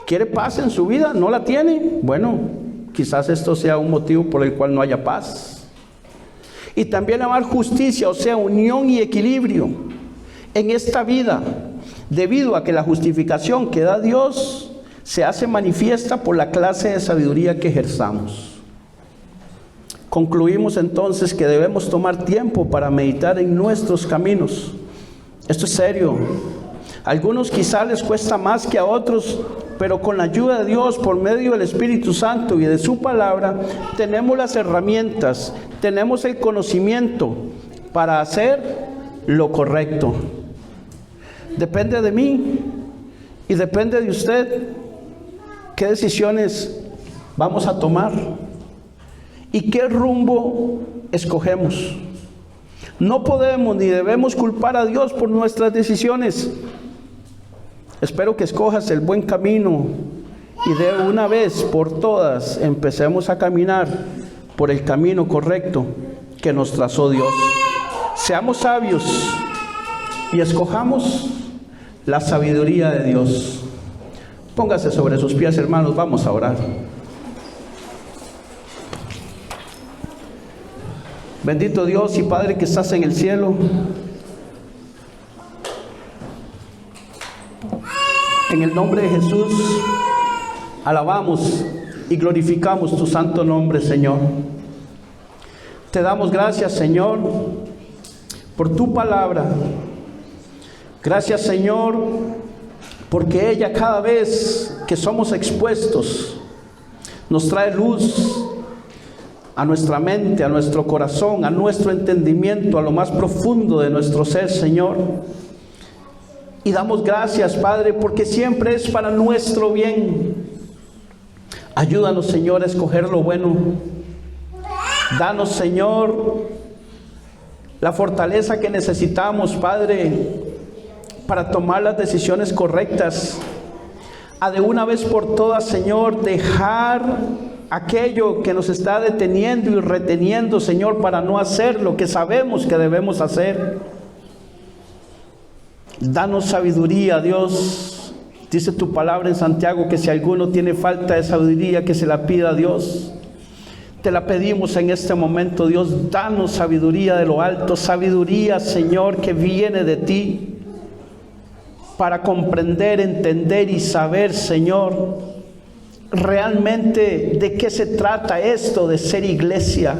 ¿Quiere paz en su vida? ¿No la tiene? Bueno, quizás esto sea un motivo por el cual no haya paz. Y también le va a dar justicia, o sea, unión y equilibrio en esta vida, debido a que la justificación que da Dios se hace manifiesta por la clase de sabiduría que ejerzamos. Concluimos entonces que debemos tomar tiempo para meditar en nuestros caminos. Esto es serio. A algunos quizás les cuesta más que a otros, pero con la ayuda de Dios, por medio del Espíritu Santo y de su palabra, tenemos las herramientas, tenemos el conocimiento para hacer lo correcto. Depende de mí y depende de usted qué decisiones vamos a tomar y qué rumbo escogemos. No podemos ni debemos culpar a Dios por nuestras decisiones. Espero que escojas el buen camino y de una vez por todas empecemos a caminar por el camino correcto que nos trazó Dios. Seamos sabios y escojamos la sabiduría de Dios. Póngase sobre sus pies, hermanos, vamos a orar. Bendito Dios y Padre que estás en el cielo, en el nombre de Jesús, alabamos y glorificamos tu santo nombre, Señor. Te damos gracias, Señor, por tu palabra. Gracias, Señor, porque ella cada vez que somos expuestos nos trae luz a nuestra mente, a nuestro corazón, a nuestro entendimiento, a lo más profundo de nuestro ser, Señor. Y damos gracias, Padre, porque siempre es para nuestro bien. Ayúdanos, Señor, a escoger lo bueno. Danos, Señor, la fortaleza que necesitamos, Padre, para tomar las decisiones correctas. A de una vez por todas, Señor, dejar aquello que nos está deteniendo y reteniendo, Señor, para no hacer lo que sabemos que debemos hacer. Danos sabiduría, Dios. Dice tu palabra en Santiago que si alguno tiene falta de sabiduría, que se la pida a Dios. Te la pedimos en este momento, Dios. Danos sabiduría de lo alto, sabiduría, Señor, que viene de ti, para comprender, entender y saber, Señor, realmente de qué se trata esto de ser iglesia.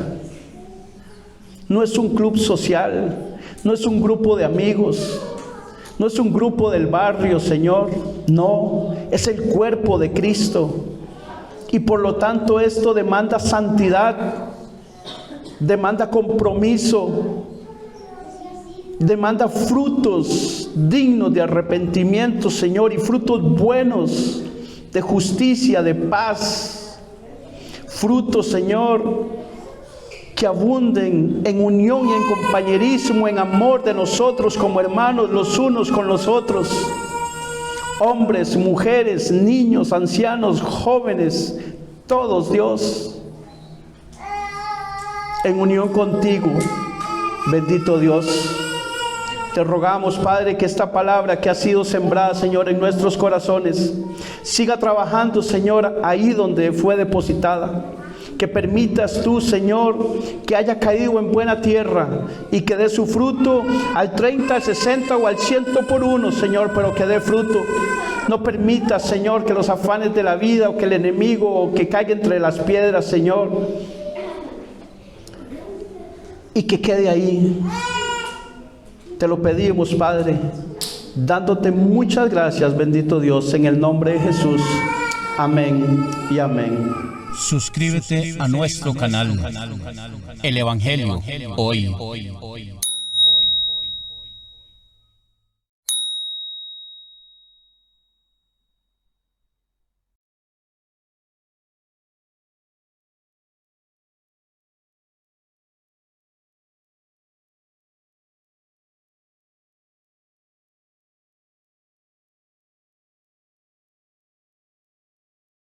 No es un club social, no es un grupo de amigos, no es un grupo del barrio, Señor. No, es el cuerpo de Cristo. Y por lo tanto esto demanda santidad, demanda compromiso, demanda frutos dignos de arrepentimiento, Señor, y frutos buenos de justicia, de paz. Frutos, Señor, que abunden en unión y en compañerismo, en amor de nosotros como hermanos los unos con los otros. Hombres, mujeres, niños, ancianos, jóvenes, todos, Dios, en unión contigo, bendito Dios. Te rogamos, Padre, que esta palabra que ha sido sembrada, Señor, en nuestros corazones, siga trabajando, Señor, ahí donde fue depositada. Que permitas tú, Señor, que haya caído en buena tierra y que dé su fruto al 30, al 60 o al 100 por uno, Señor, pero que dé fruto. No permitas, Señor, que los afanes de la vida o que el enemigo o que caiga entre las piedras, Señor, y que quede ahí. Te lo pedimos, Padre, dándote muchas gracias, bendito Dios, en el nombre de Jesús. Amén y amén. Suscríbete a nuestro canal, El Evangelio Hoy.